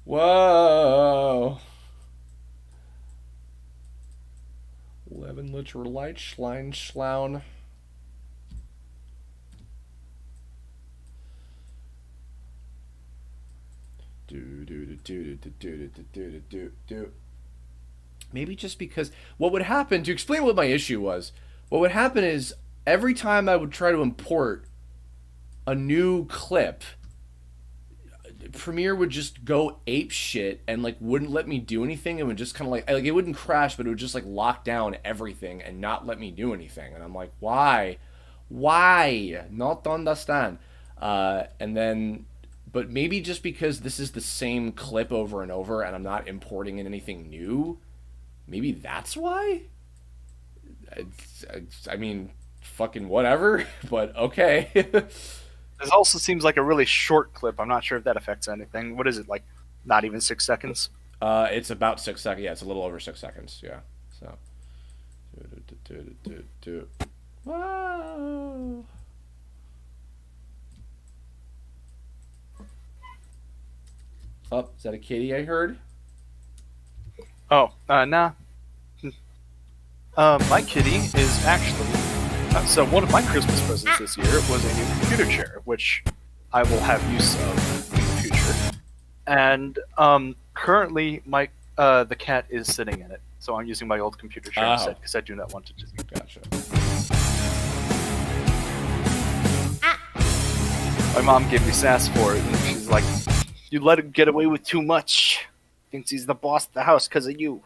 Whoa. 11 liter light schlein schlaun. Maybe just because what would happen, to explain what my issue was, what would happen is every time I would try to import a new clip, Premiere would just go ape shit and like wouldn't let me do anything. It would just kind of like it wouldn't crash, but it would just like lock down everything and not let me do anything. And I'm like, why not understand? And then, but maybe just because this is the same clip over and over and I'm not importing in anything new, maybe that's why. I mean, fucking whatever, but okay. This also seems like a really short clip. I'm not sure if that affects anything. What is it, like not even 6 seconds? It's about 6 seconds. Yeah, it's a little over 6 seconds. Yeah. So. Wow. Oh, is that a kitty I heard? Oh, nah. My kitty is actually... so one of my Christmas presents this year was a new computer chair, which I will have use of in the future. And currently, the cat is sitting in it, so I'm using my old computer chair instead because I do not want to just. Gotcha. My mom gave me sass for it, and she's like, "You let him get away with too much. Thinks he's the boss of the house because of you."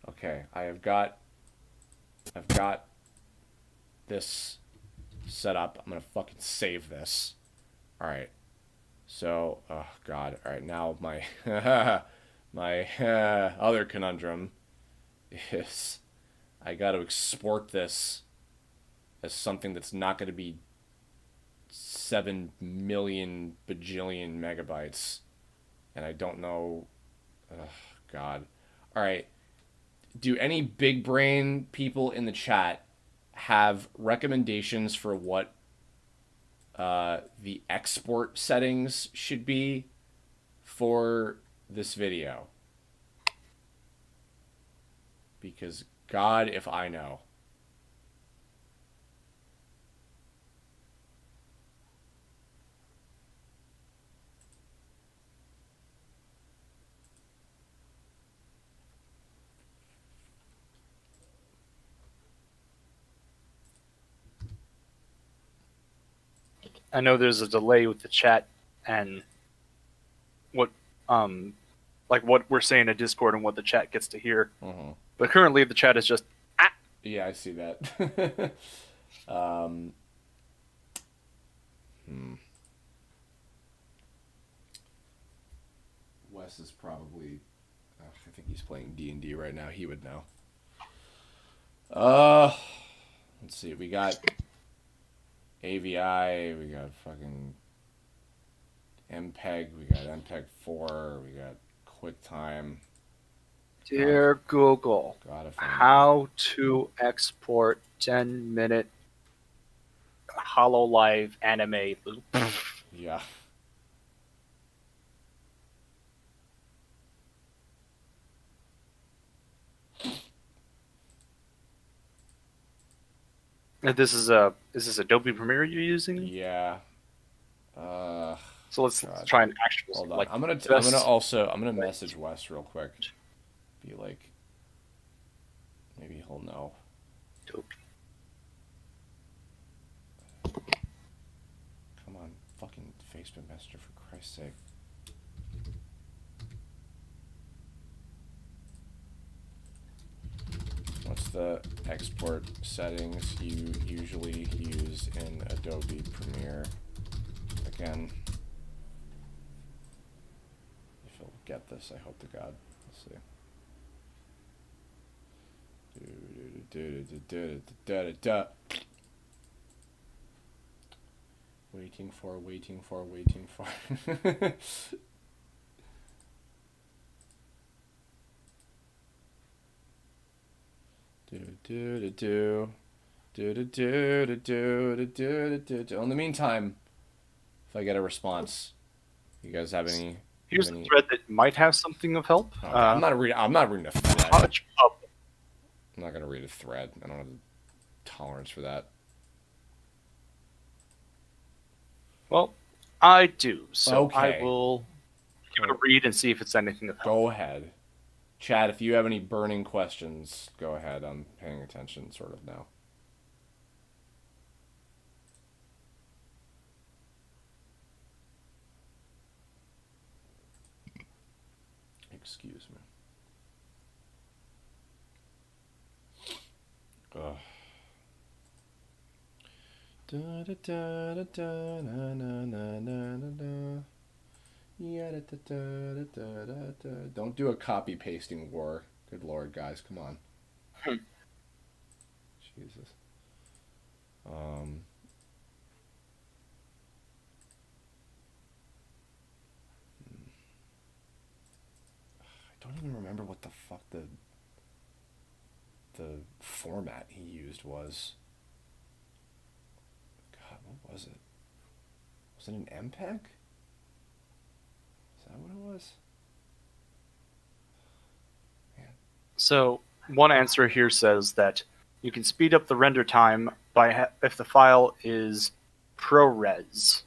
Okay, I've got this set up. I'm gonna fucking save this. All right. So, oh god. All right, now my My other conundrum is I got to export this as something that's not going to be 7 million bajillion megabytes. And I don't know. Oh, God. All right. Do any big brain people in the chat have recommendations for what the export settings should be for this video? Because God, if I know. I know there's a delay with the chat and what like what we're saying in Discord and what the chat gets to hear. Mm-hmm. But currently the chat is just Yeah, I see that. Wes is probably. I think he's playing D&D right now. He would know. Let's see. We got AVI. We got fucking MPEG. We got MPEG 4. We got QuickTime. Dear Google, God, if I know. how to export 10-minute Hololive anime loop. Yeah. Is this Adobe Premiere you're using? Yeah. So let's God. try an actual. Hold on. Like, I'm gonna message Wes real quick. Be like, maybe he'll know. Adobe. Come on, fucking Facebook Messenger, for Christ's sake. What's the export settings you usually use in Adobe Premiere? Again, if you'll get this, I hope to God. Let's see. Waiting for. In the meantime, if I get a response, you guys have any? Here's a thread that might have something of help. Okay, I'm not reading a thread. Touch up. I'm not gonna read a thread. I don't have the tolerance for that. Well, I do. So Okay. I will give it a read and see if it's anything of help. Go ahead. Chad, if you have any burning questions, go ahead. I'm paying attention sort of now. Excuse me. Ugh. Da da da da da na na na na na na. Yeah, da, da, da, da, da, da. Don't do a copy pasting war. Good lord, guys, come on. Jesus. I don't even remember what the fuck the format he used was. God, what was it? Was it an MPEG? Is that what it was? Man. So one answer here says that you can speed up the render time by if the file is ProRes,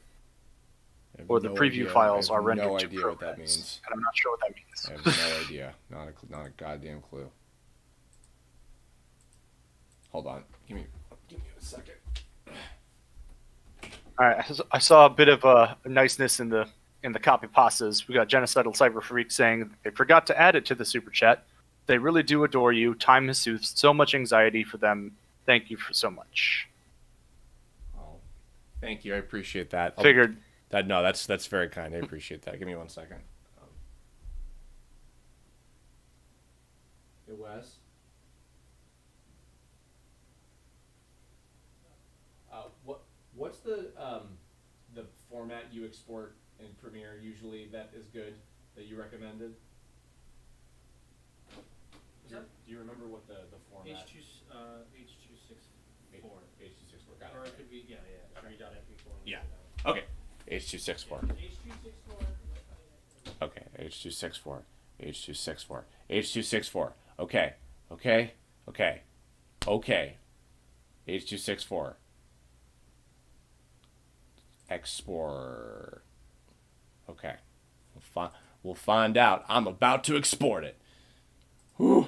or the preview files are rendered to ProRes. No idea what that means. And I'm not sure what that means. I have no idea. Not a goddamn clue. Hold on. Give me a second. All right, I saw a bit of niceness in the copy pastas. We got Genocidal Cyber Freak saying they forgot to add it to the super chat. They really do adore you. Time has soothed so much anxiety for them. Thank you for so much. Oh, thank you. I appreciate that. Figured that. No, that's very kind. I appreciate that. Give me 1 second. Hey, Wes. What's the format you export in Premiere usually that is good that you recommended? Do you remember what the format? H.264. H.264. Got Or it. it could be, .mp4. Yeah. Okay. H.264. H.264. Okay. H.264. H.264. H.264. Okay. Okay. Okay. Okay. H.264. Export. Okay. We'll find out. I'm about to export it. Whew.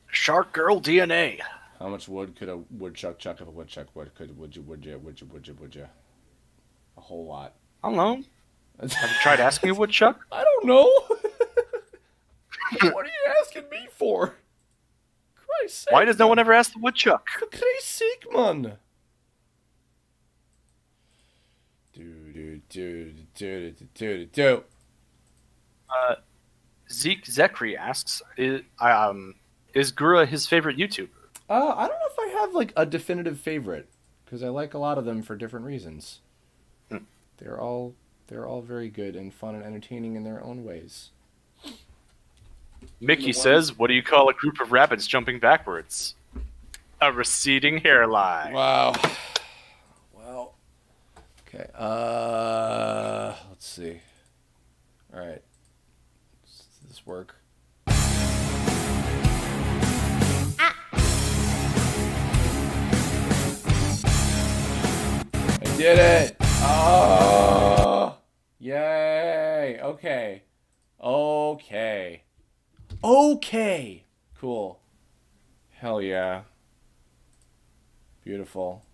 Shark Girl DNA. How much wood could a woodchuck chuck if a woodchuck would you? A whole lot. I don't know. Have you tried asking a woodchuck? I don't know. What are you asking me for? Christ's sake. Why does no one ever ask the woodchuck? For Christ's sake, man. Do. Zeke Zekri asks, is Gura his favorite YouTuber? I don't know if I have like a definitive favorite because I like a lot of them for different reasons. They're all very good and fun and entertaining in their own ways. Mickey says, what do you call a group of rabbits jumping backwards? A receding hairline. Wow. Well. Okay. Let's see. All right. Does this work? I did it! Oh! Yay! Okay. Okay. Okay! Cool. Hell yeah. Beautiful.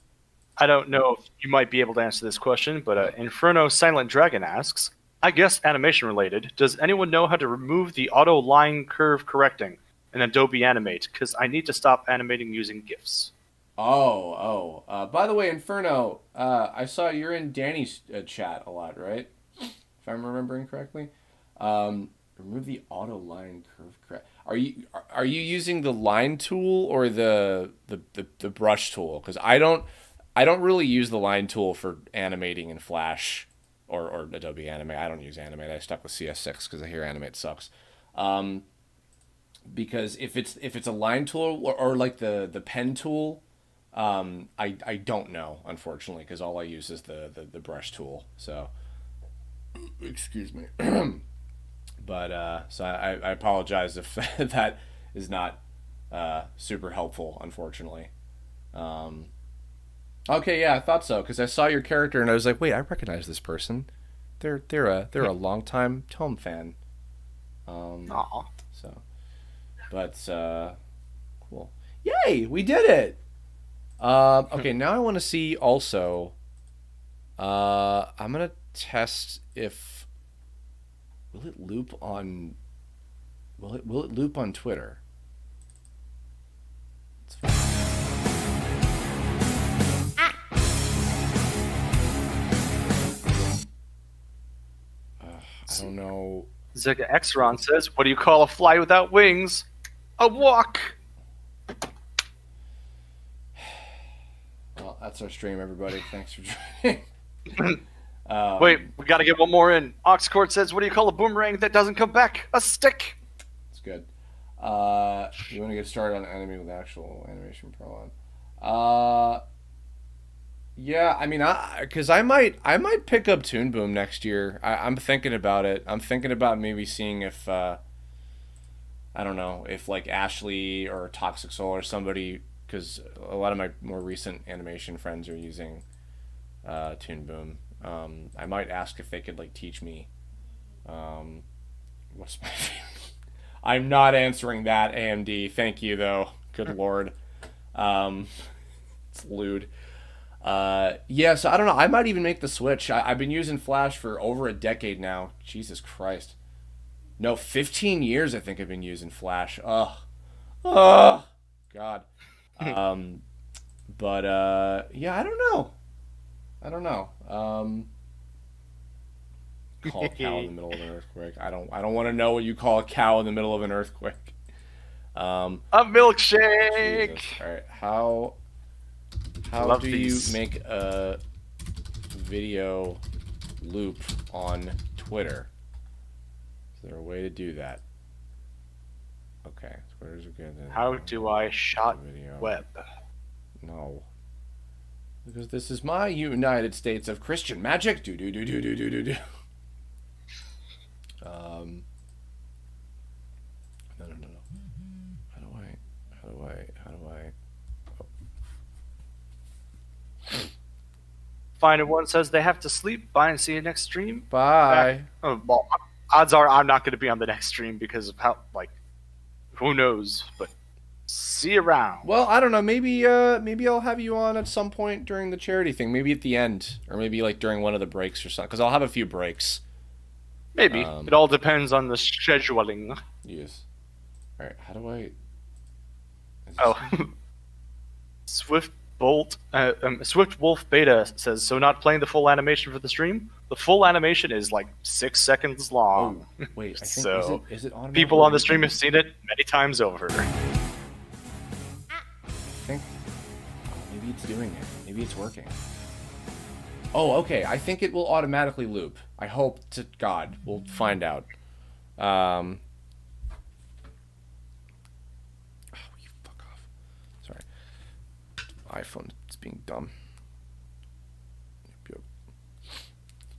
I don't know if you might be able to answer this question, but Inferno Silent Dragon asks, I guess animation related, does anyone know how to remove the auto line curve correcting in Adobe Animate? Because I need to stop animating using GIFs. By the way, Inferno, I saw you're in Danny's chat a lot, right? If I'm remembering correctly. Remove the auto line curve correct. Are you using the line tool or the brush tool? Because I don't really use the line tool for animating in Flash or Adobe Animate. I don't use Animate. I stuck with CS6 because I hear Animate sucks. Because if it's a line tool or like the pen tool, I don't know, unfortunately, because all I use is the brush tool. So excuse me. But so I apologize if that is not super helpful, unfortunately. Okay, yeah, I thought so because I saw your character and I was like, wait, I recognize this person. They're a longtime Tome fan. Aw. So, but cool. Yay, we did it. Okay, now I want to see also. I'm gonna test if will it loop on Twitter? I don't know. Zega Exron says, what do you call a fly without wings? A walk. Well, that's our stream, everybody. Thanks for joining. Wait, we got to get one more in. Oxcord says, what do you call a boomerang that doesn't come back? A stick. It's good. You want to get started on anime with actual animation pro on? Yeah, I mean, because I might pick up Toon Boom next year. I'm thinking about it. I'm thinking about maybe seeing if I don't know if like Ashley or Toxic Soul or somebody, because a lot of my more recent animation friends are using Toon Boom. I might ask if they could like teach me. What's my? I'm not answering that, AMD. Thank you though. Good lord. It's lewd. Yeah, so I don't know. I might even make the switch. I've been using Flash for over a decade now. Jesus Christ. No, 15 years I think I've been using Flash. Ugh. God. But yeah, I don't know. call a cow in the middle of an earthquake. I don't want to know what you call a cow in the middle of an earthquake. A milkshake. Jesus. All right, how Love do these. you make a video loop on Twitter? Is there a way to do that? Okay, Twitter's a good. How do I shot video? web? No. Because this is my United States of Christian magic. Do. No. How do I? Finder one says they have to sleep. Bye and see you next stream. Bye. Well, odds are I'm not going to be on the next stream because of how, like, who knows? But see you around. Well, I don't know. Maybe I'll have you on at some point during the charity thing. Maybe at the end, or maybe like during one of the breaks or something. Because I'll have a few breaks. Maybe. It all depends on the scheduling. Yes. All right. How do I? Swift Wolf Beta says, so not playing the full animation for the stream? The full animation is like 6 seconds long. Oh, wait. I think, So, is it automatic? people on the stream have seen it many times over. I think maybe it's doing it. Maybe it's working. Oh, okay. I think it will automatically loop. I hope to God. We'll find out. Oh, you fuck off. Sorry. iPhone is being dumb. Yep.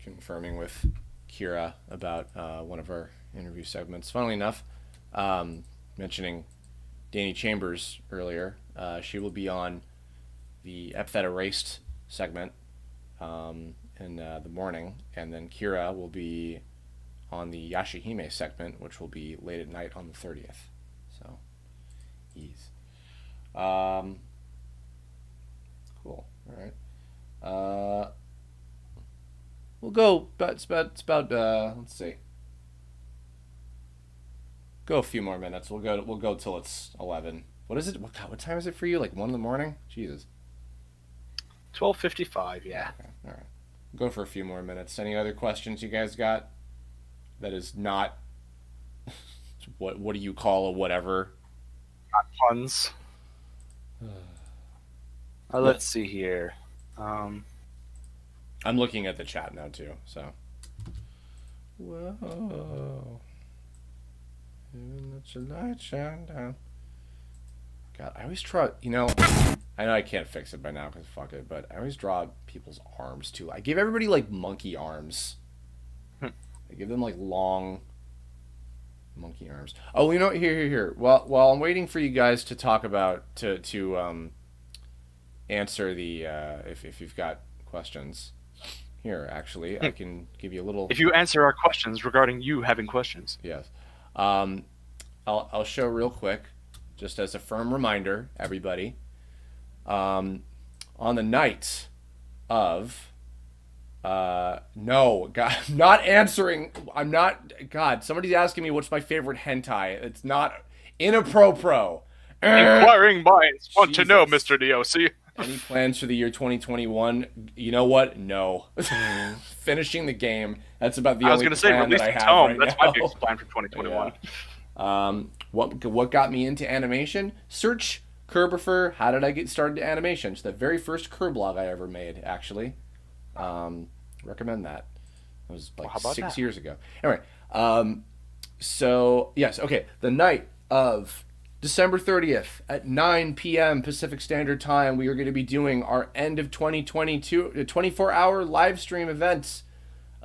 Confirming with Kira about one of our interview segments. Funnily enough, mentioning Danny Chambers earlier, she will be on the Ep That Erased segment in the morning, and then Kira will be on the Yashahime segment, which will be late at night on the 30th. So, ease. Cool. All right. We'll go. But it's about. Let's see. Go a few more minutes. We'll go till it's 11. What is it? What time is it for you? Like 1 in the morning? Jesus. 12:55. Yeah. Okay. All right. Go for a few more minutes. Any other questions you guys got? That is not. What do you call a whatever? Not puns. Let's see here. I'm looking at the chat now too. So. Whoa. Even let your light shine down. God, I always try. I know I can't fix it by now because fuck it. But I always draw people's arms too. I give everybody like monkey arms. I give them like long monkey arms. Oh, here. Well, while I'm waiting for you guys to talk about to answer the if you've got questions. Here, actually, I can give you a little. If you answer our questions regarding you having questions. Yes. I'll show real quick, just as a firm reminder, everybody. On the night of. No, God, I'm not answering. I'm not. God, somebody's asking me what's my favorite hentai. It's not Inapropro. Inquiring minds want to know, Jesus. Mr. Niosi. Any plans for the year 2021? You know what? No. Finishing the game. That's about the I was only going to say, plan release that I the have tome. right That's now. my biggest plan for 2021. Yeah. What got me into animation? Search Curbifer. How did I get started to animation? It's the very first Curblog I ever made, actually. Recommend that. It was like how about 6 that? years ago. Anyway, so yes, okay. The night of December 30th at 9 p.m. Pacific Standard Time, we are going to be doing our end of 2022 24-hour live stream events.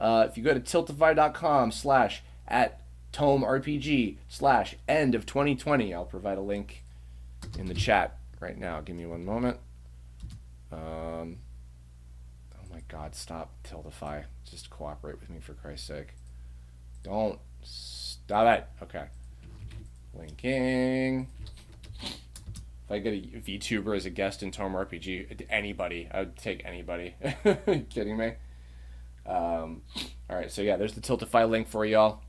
If you go to tiltify.com/@tomerpg/end of 2020, I'll provide a link in the chat right now. Give me one moment. Oh my God, stop, Tiltify. Just cooperate with me for Christ's sake. Don't stop it. Okay. Linking. If I get a VTuber as a guest in Tome RPG, anybody. I would take anybody. Are you kidding me? Alright, so yeah, there's the Tiltify link for y'all.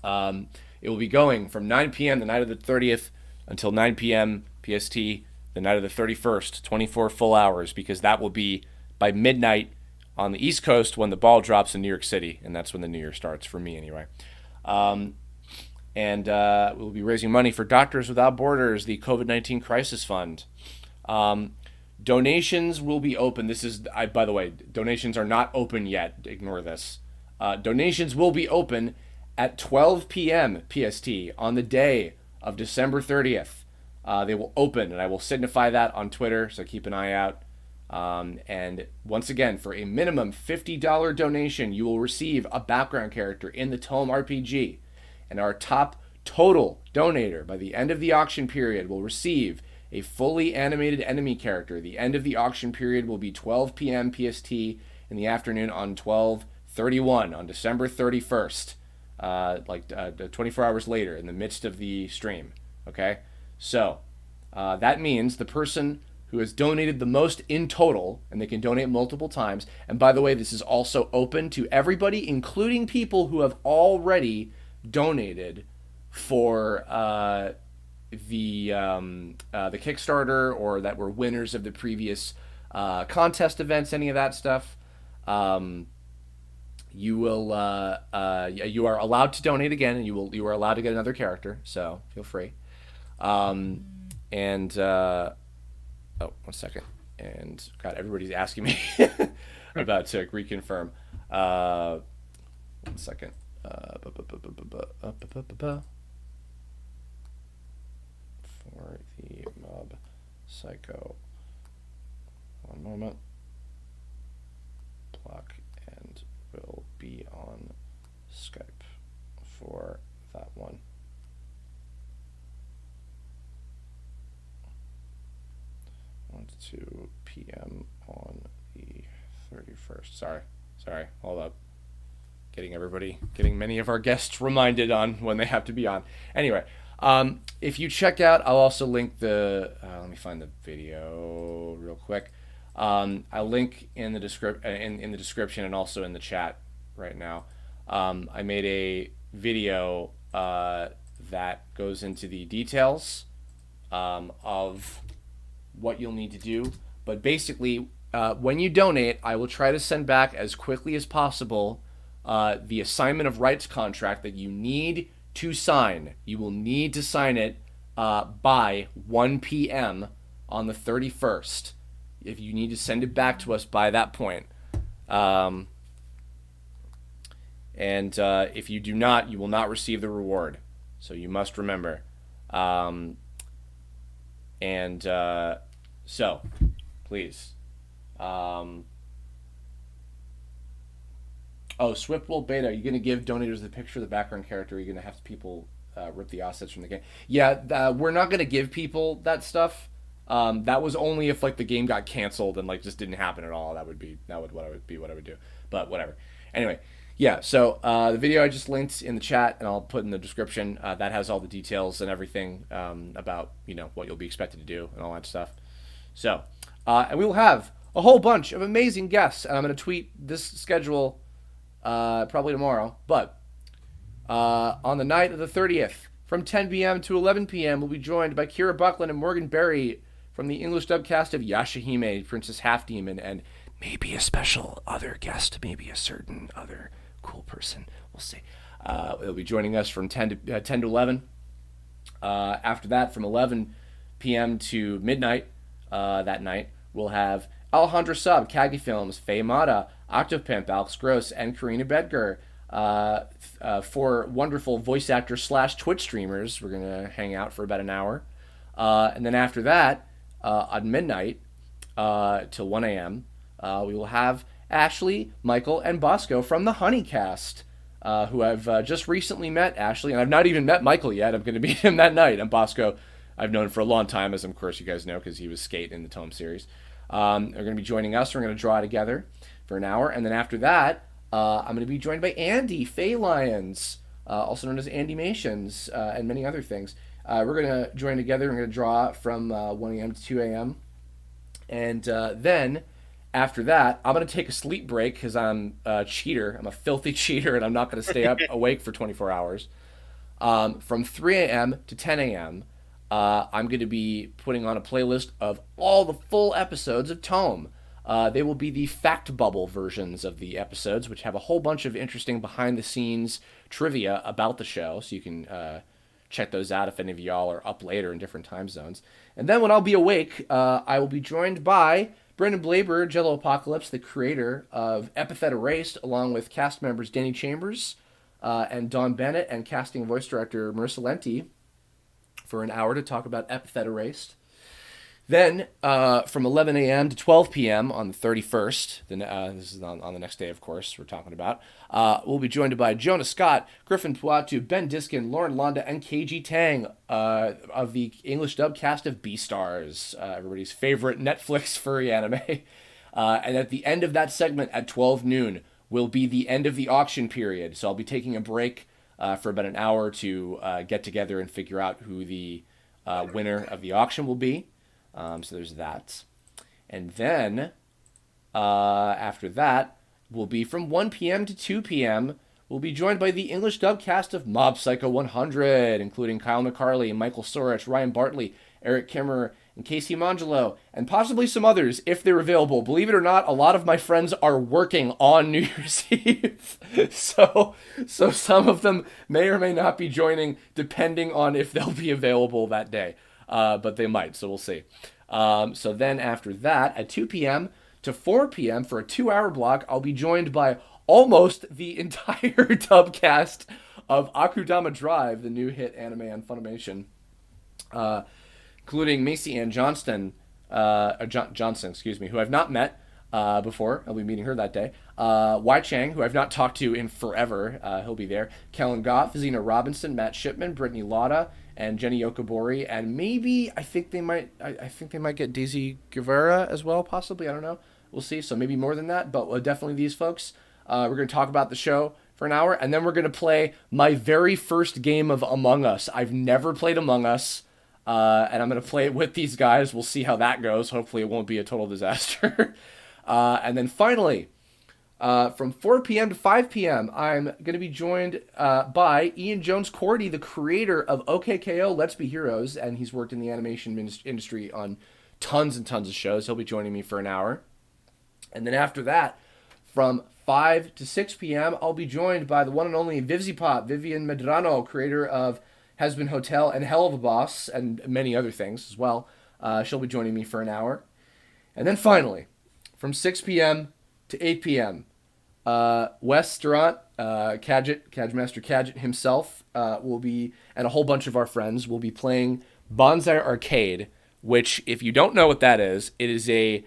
It will be going from 9 p.m. the night of the 30th until 9 p.m. PST the night of the 31st, 24 full hours, because that will be by midnight on the East Coast when the ball drops in New York City, and that's when the new year starts, for me anyway. And we'll be raising money for Doctors Without Borders, the COVID-19 Crisis Fund. Donations will be open. By the way, donations are not open yet. Ignore this. Donations will be open at 12 p.m. PST on the day of December 30th. They will open, and I will signify that on Twitter, so keep an eye out. And once again, for a minimum $50 donation, you will receive a background character in the Tome RPG. And our top total donator by the end of the auction period will receive a fully animated enemy character. The end of the auction period will be 12 p.m. PST in the afternoon on 12/31 on December 31st, 24 hours later in the midst of the stream. Okay? So that means the person who has donated the most in total, and they can donate multiple times. And by the way, this is also open to everybody, including people who have already donated for the Kickstarter, or that were winners of the previous contest events, any of that stuff. You are allowed to donate again, and you are allowed to get another character. So feel free. Oh, 1 second. And God, everybody's asking me about to reconfirm. 1 second. For the Mob Psycho. 1 moment. Block and will be on Skype for that one. 1 to 2 p.m. on the 31st. Sorry, hold up. Getting many of our guests reminded on when they have to be on. Anyway, if you check out, I'll also link let me find the video real quick. I'll link in the description and also in the chat right now. I made a video that goes into the details of what you'll need to do. But basically, when you donate, I will try to send back as quickly as possible the assignment of rights contract that you need to sign. You will need to sign it by 1 p.m. on the 31st. If you need to send it back to us by that point. And if you do not, you will not receive the reward. So you must remember. So, please. Swiftwolf Beta, are you going to give donators the picture of the background character? Are you going to have people rip the assets from the game? Yeah, we're not going to give people that stuff. That was only if the game got canceled and just didn't happen at all. That would be what I would do. But whatever. Anyway, yeah. So the video I just linked in the chat, and I'll put in the description. That has all the details and everything about what you'll be expected to do and all that stuff. So, and we will have a whole bunch of amazing guests, and I'm going to tweet this schedule probably tomorrow. But on the night of the 30th, from 10 p.m. to 11 p.m., we'll be joined by Kira Buckland and Morgan Berry from the English dubcast of Yashahime, Princess Half Demon, and maybe a special other guest, maybe a certain other cool person. We'll see. They'll be joining us from 10 to 11. After that, from 11 p.m. to midnight that night, we'll have Alejandra Sub, Kagi Films, Faye Mata, Octopimp, Alex Gross, and Karina Bedger. 4 wonderful voice actors / Twitch streamers. We're going to hang out for about an hour. And then after that, on midnight till 1 a.m., we will have Ashley, Michael, and Bosco from the Honeycast, who I've just recently met. Ashley, and I've not even met Michael yet. I'm going to meet him that night. And Bosco, I've known for a long time, as of course you guys know, because he was Skate in the Tome series. They're going to be joining us. We're going to draw together for an hour. And then after that, I'm going to be joined by Andy, Faye Lions, also known as Andymations, and many other things. We're going to join together. We're going to draw from 1 a.m. to 2 a.m. And then after that, I'm going to take a sleep break because I'm a cheater. I'm a filthy cheater, and I'm not going to stay up awake for 24 hours. From 3 a.m. to 10 a.m., I'm going to be putting on a playlist of all the full episodes of Tome. They will be the fact bubble versions of the episodes, which have a whole bunch of interesting behind-the-scenes trivia about the show, so you can check those out if any of y'all are up later in different time zones. And then when I'll be awake, I will be joined by Brendan Blaber, Jello Apocalypse, the creator of Epithet Erased, along with cast members Danny Chambers and Don Bennett, and casting voice director Marissa Lenti, for an hour to talk about Epithet Erased. Then, from 11 a.m. to 12 p.m. on the 31st, this is on the next day, of course, we're talking about, we'll be joined by Jonah Scott, Griffin Puatu, Ben Diskin, Lauren Londa, and KG Tang of the English dub cast of Beastars, everybody's favorite Netflix furry anime. And at the end of that segment at 12 noon will be the end of the auction period. So I'll be taking a break for about an hour to get together and figure out who the winner of the auction will be. So there's that. And then, after that, we'll be from 1 p.m. to 2 p.m. We'll be joined by the English dub cast of Mob Psycho 100, including Kyle McCarley, Michael Sorich, Ryan Bartley, Eric Kimmer, and Casey Mangelo, and possibly some others if they're available. Believe it or not, a lot of my friends are working on New Year's Eve. So some of them may or may not be joining, depending on if they'll be available that day. But they might, so we'll see. So then after that, at 2 p.m. to 4 p.m. for a 2-hour block, I'll be joined by almost the entire dub cast of Akudama Drive, the new hit anime on Funimation, including Macy Ann Johnson, who I've not met before. I'll be meeting her that day. Wai Chang, who I've not talked to in forever. He'll be there. Kellen Goff, Zena Robinson, Matt Shipman, Brittany Lotta, and Jenny Yokobori, and maybe I think they might get Daisy Guevara as well, possibly. I don't know. We'll see. So maybe more than that, but definitely these folks. We're going to talk about the show for an hour, and then we're going to play my very first game of Among Us. I've never played Among Us, and I'm going to play it with these guys. We'll see how that goes. Hopefully it won't be a total disaster. And then finally, from 4 p.m. to 5 p.m., I'm going to be joined by Ian Jones-Cordy, the creator of OKKO Let's Be Heroes, and he's worked in the animation industry on tons and tons of shows. He'll be joining me for an hour. And then after that, from 5 to 6 p.m., I'll be joined by the one and only Vivzipop, Vivian Medrano, creator of Has Been Hotel and Hell of a Boss, and many other things as well. She'll be joining me for an hour. And then finally, from 6 p.m. to 8 p.m., Wes Durant, Cadgemaster Cadget himself, will be, and a whole bunch of our friends will be playing Bonsai Arcade, which, if you don't know what that is, it is a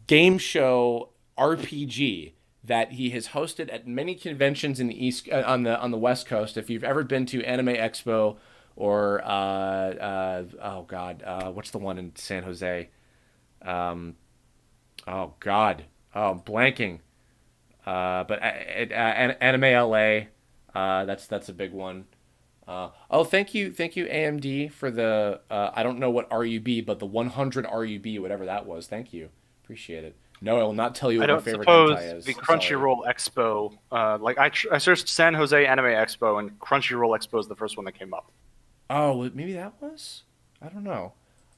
game show RPG that he has hosted at many conventions in the East on the West Coast. If you've ever been to Anime Expo or what's the one in San Jose? I'm blanking. But Anime LA, that's a big one. Thank you AMD for the I don't know what RUB, but the 100 RUB, whatever that was. Thank you, appreciate it. No, I will not tell you what my favorite hentai is. The Crunchyroll Expo, I searched San Jose Anime Expo, and Crunchyroll Expo is the first one that came up. Oh, maybe that was? I don't know.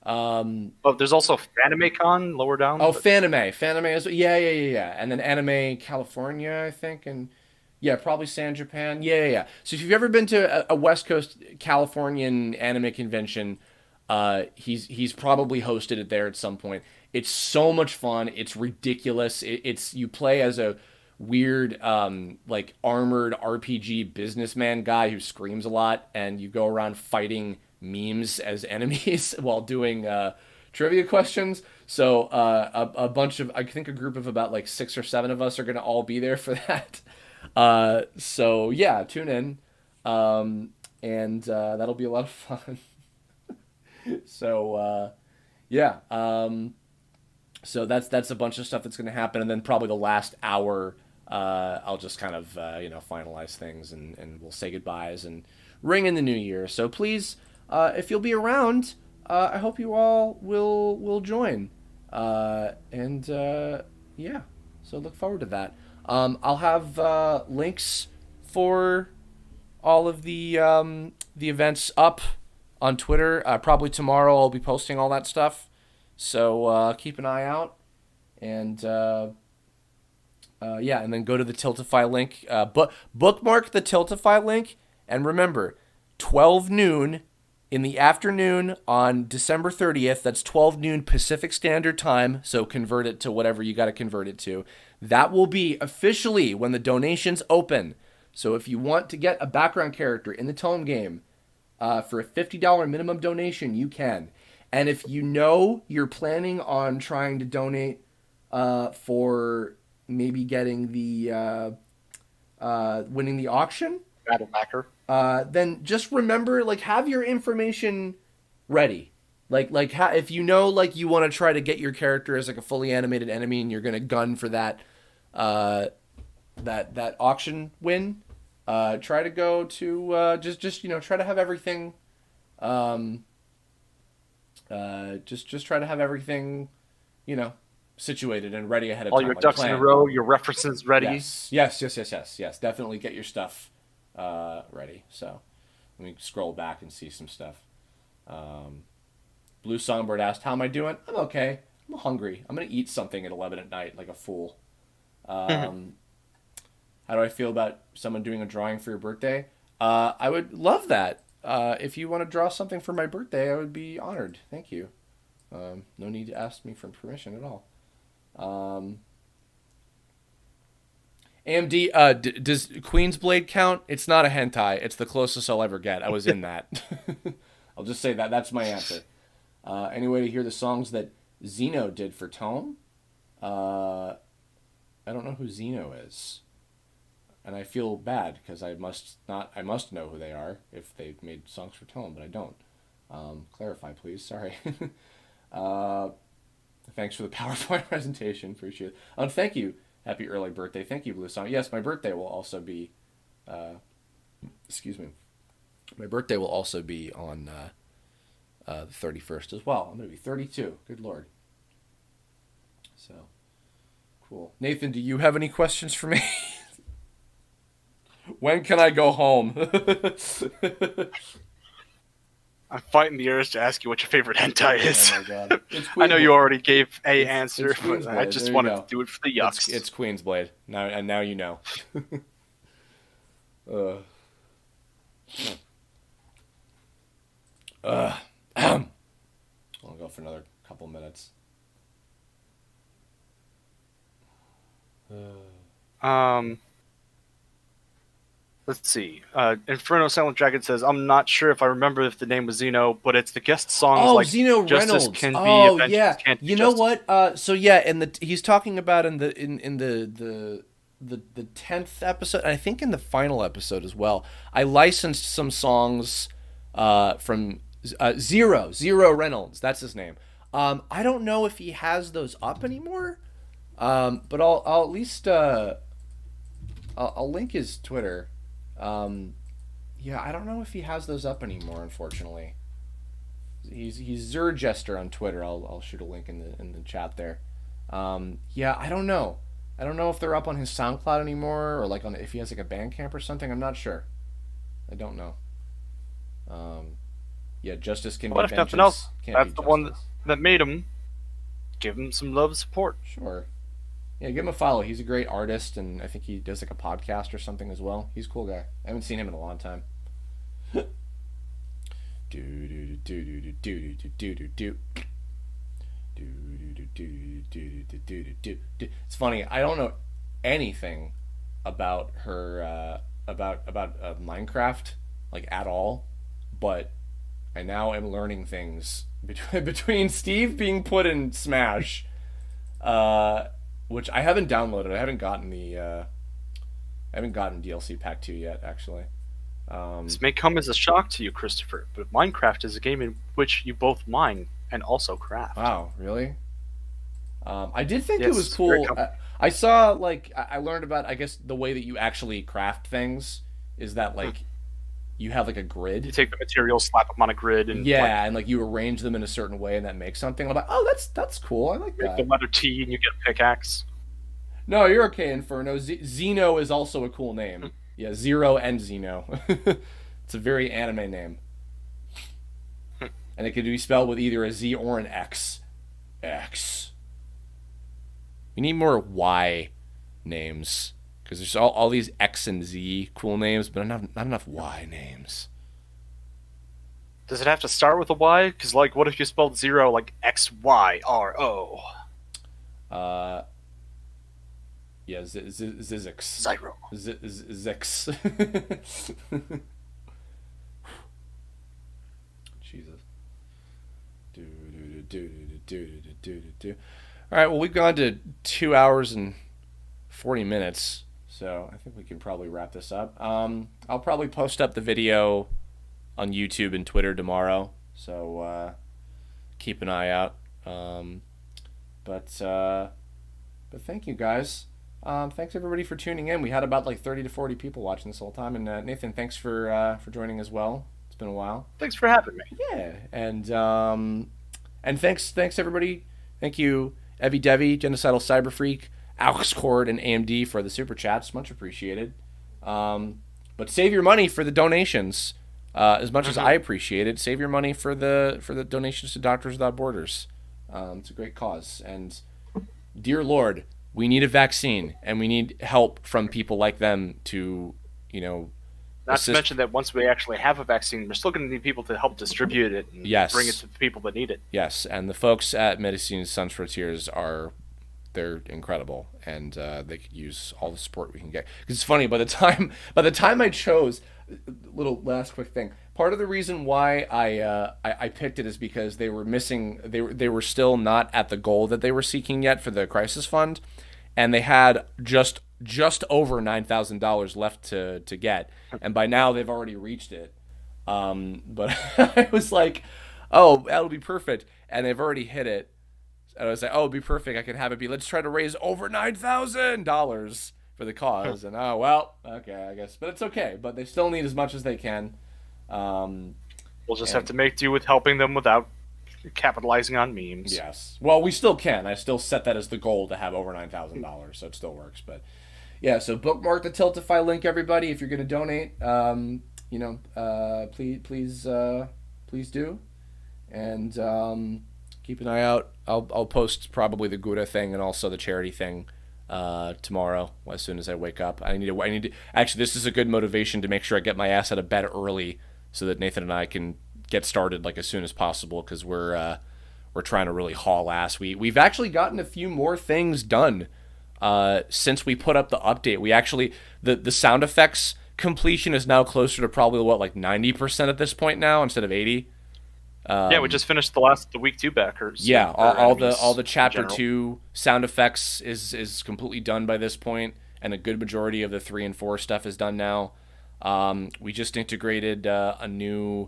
There's also FanimeCon lower down. Oh, Fanime is yeah. And then Anime California, I think, and yeah, probably San Japan. Yeah. So if you've ever been to a West Coast Californian anime convention, he's probably hosted it there at some point. It's so much fun. It's ridiculous. It's you play as a weird like armored RPG businessman guy who screams a lot, and you go around fighting memes as enemies while doing trivia questions. So a bunch of, I think a group of about like 6 or 7 of us are going to all be there for that. So yeah, tune in. And that'll be a lot of fun. So yeah. So that's a bunch of stuff that's going to happen. And then probably the last hour, I'll just kind of, finalize things and we'll say goodbyes and ring in the new year. So please, if you'll be around, I hope you all will join. Yeah, so look forward to that. I'll have links for all of the events up on Twitter. Probably tomorrow I'll be posting all that stuff. So keep an eye out. And yeah, and then go to the Tiltify link. Bookmark the Tiltify link, and remember, 12 noon in the afternoon on December 30th. That's 12 noon Pacific Standard Time. So convert it to whatever you got to convert it to. That will be officially when the donations open. So if you want to get a background character in the Tome game for a $50 minimum donation, you can. And if you know you're planning on trying to donate for maybe getting the winning the auction, Battle backer. then just remember, like, have your information ready. If you know, like, you want to try to get your character as like a fully animated enemy, and you're gonna gun for that that auction win, try to go to just try to have everything. Just try to have everything, situated and ready ahead of All time. your like ducks in a planned. row, your references ready. Yes. Definitely get your stuff ready. So let me scroll back and see some stuff. Blue Songbird asked, "How am I doing?" I'm okay. I'm hungry. I'm gonna eat something at 11 at night like a fool. How do I feel about someone doing a drawing for your birthday? I would love that. If you want to draw something for my birthday, I would be honored. Thank you. No need to ask me for permission at all. AMD, does Queen's Blade count? It's not a hentai. It's the closest I'll ever get. I was in that. I'll just say that. That's my answer. Any way to hear the songs that Zeno did for Tome? I don't know who Zeno is. And I feel bad because I must know who they are if they've made songs for Tome, but I don't. Clarify, please. Sorry. Thanks for the PowerPoint presentation. Appreciate it. Thank you. Happy early birthday. Thank you, Blue Song. Yes, my birthday will also be... excuse me. My birthday will also be on the 31st as well. I'm going to be 32. Good Lord. So, cool. Nathan, do you have any questions for me? When can I go home? I'm fighting the urge to ask you what your favorite hentai is. Oh my God. I know you already gave a answer, it's but I Queensblade. just There you wanted go. to do it for the yucks. It's Queen's Blade. Now you know. I'll go for another couple minutes. Let's see. Inferno Silent Dragon says, "I'm not sure if I remember if the name was Zeno, but it's the guest songs Oh, like Zeno Justice Reynolds. Can Be Oh, Avenged, yeah. Can't Be You know Justice." what? So yeah, and he's talking about in the 10th episode, and I think in the final episode as well. I licensed some songs from Zero Reynolds. That's his name. I don't know if he has those up anymore. But I'll at least I'll link his Twitter. Yeah, I don't know if he has those up anymore, unfortunately. He's Zerjester on Twitter. I'll shoot a link in the chat there. Yeah, I don't know. I don't know if they're up on his SoundCloud anymore, or like if he has like a Bandcamp or something. I'm not sure. I don't know. Yeah, Justice Can Be Well, if Vengeance. nothing else, Can't that's Be the one Justice. that made him. Give him some love and support. Sure. Yeah, give him a follow. He's a great artist, and I think he does like a podcast or something as well. He's a cool guy. I haven't seen him in a long time. It's funny. I don't know anything about her about Minecraft like at all, but I now am learning things between Steve being put in Smash, which I haven't downloaded. I haven't gotten DLC Pack 2 yet, actually. This may come as a shock to you, Christopher, but Minecraft is a game in which you both mine and also craft. Wow, really? I did think it Yes, was very cool. I saw, like, I learned about, I guess, the way that you actually craft things is that, like, you have, like, a grid. You take the materials, slap them on a grid, and Yeah, and, like, you arrange them in a certain way, and that makes something. I'm like, oh, that's cool. I like make that. the letter T, and you get a pickaxe. No, you're okay, Inferno. Zeno is also a cool name. Yeah, Zero and Zeno. It's a very anime name. And it could be spelled with either a Z or an X. X. We need more Y names because there's all these X and Z cool names, but not enough Y names. Does it have to start with a Y? Because, like, what if you spelled zero like XYRO? Yeah, Zizix. Zyro. Zix. Jesus. All right, well, we've gone to 2 hours and 40 minutes, so I think we can probably wrap this up. I'll probably post up the video on YouTube and Twitter tomorrow, so keep an eye out. But thank you guys. Thanks everybody for tuning in. We had about like 30 to 40 people watching this whole time, and Nathan, thanks for joining as well. It's been a while. Thanks for having me. Yeah, and thanks everybody. Thank you, Evie Devi, Genocidal Cyber Freak, Alex Cord, and AMD for the super chats. Much appreciated. But save your money for the donations. As much as I appreciate it, save your money for the donations to Doctors Without Borders. It's a great cause, and dear Lord, we need a vaccine, and we need help from people like them to, Not to mention that once we actually have a vaccine, we're still going to need people to help distribute it and bring it to the people that need it. Yes, and the folks at Medicine Sans Frontiers they're incredible, and they could use all the support we can get. Because it's funny, by the time I chose, little last quick thing. Part of the reason why I picked it is because they were missing. They were still not at the goal that they were seeking yet for the crisis fund, and they had just over $9,000 left to get, and by now they've already reached it. But I was like, oh, that'll be perfect, and they've already hit it. And I was like, oh, it'd be perfect. I could have it be, let's try to raise over $9,000 for the cause. And oh, well, okay, I guess. But it's okay. But they still need as much as they can. We'll just have to make do with helping them without capitalizing on memes. Yes. Well, we still can. I still set that as the goal to have over $9,000, so it still works. But yeah, so bookmark the Tiltify link, everybody. If you're going to donate, please do. And keep an eye out. I'll post probably the Gouda thing and also the charity thing tomorrow as soon as I wake up. I need to actually, this is a good motivation to make sure I get my ass out of bed early so that Nathan and I can get started like as soon as possible, because we're trying to really haul ass. We've actually gotten a few more things done since we put up the update. We actually the sound effects completion is now closer to probably like 90% at this point now instead of 80. Yeah, we just finished the week 2 backers. Yeah, all the chapter 2 sound effects is completely done by this point, and a good majority of the 3 and 4 stuff is done now. We just integrated a new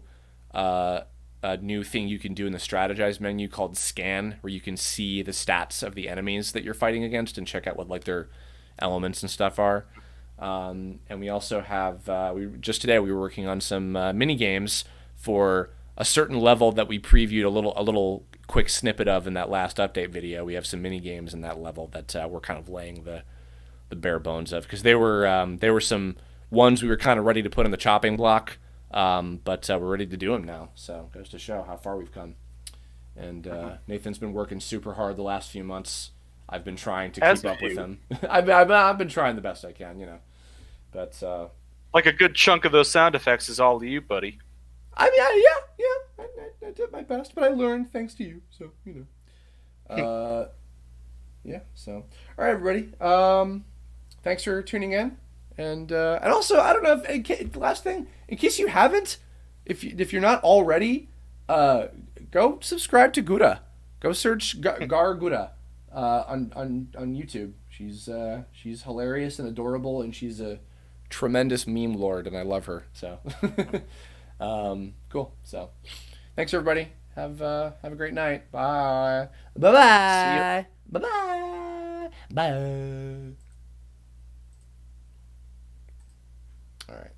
thing you can do in the strategize menu called scan, where you can see the stats of the enemies that you're fighting against and check out what like their elements and stuff are. And we also have today we were working on some mini games for a certain level that we previewed a little quick snippet of in that last update video. We have some mini games in that level that we're kind of laying the bare bones of, because there were some ones we were kind of ready to put in the chopping block, but we're ready to do them now. So it goes to show how far we've come. And Nathan's been working super hard the last few months. I've been trying to keep up with him. I've been trying the best I can, But like a good chunk of those sound effects is all to you, buddy. I mean, I did my best, but I learned thanks to you. So yeah. So all right, everybody. Thanks for tuning in, and also I don't know if last thing, in case you haven't, if you're not already, go subscribe to Gouda. Go search Gar Gouda on YouTube. She's hilarious and adorable, and she's a tremendous meme lord, and I love her. So. Cool. So, thanks everybody. Have a great night. Bye. Bye. Bye. Bye. Bye. All right.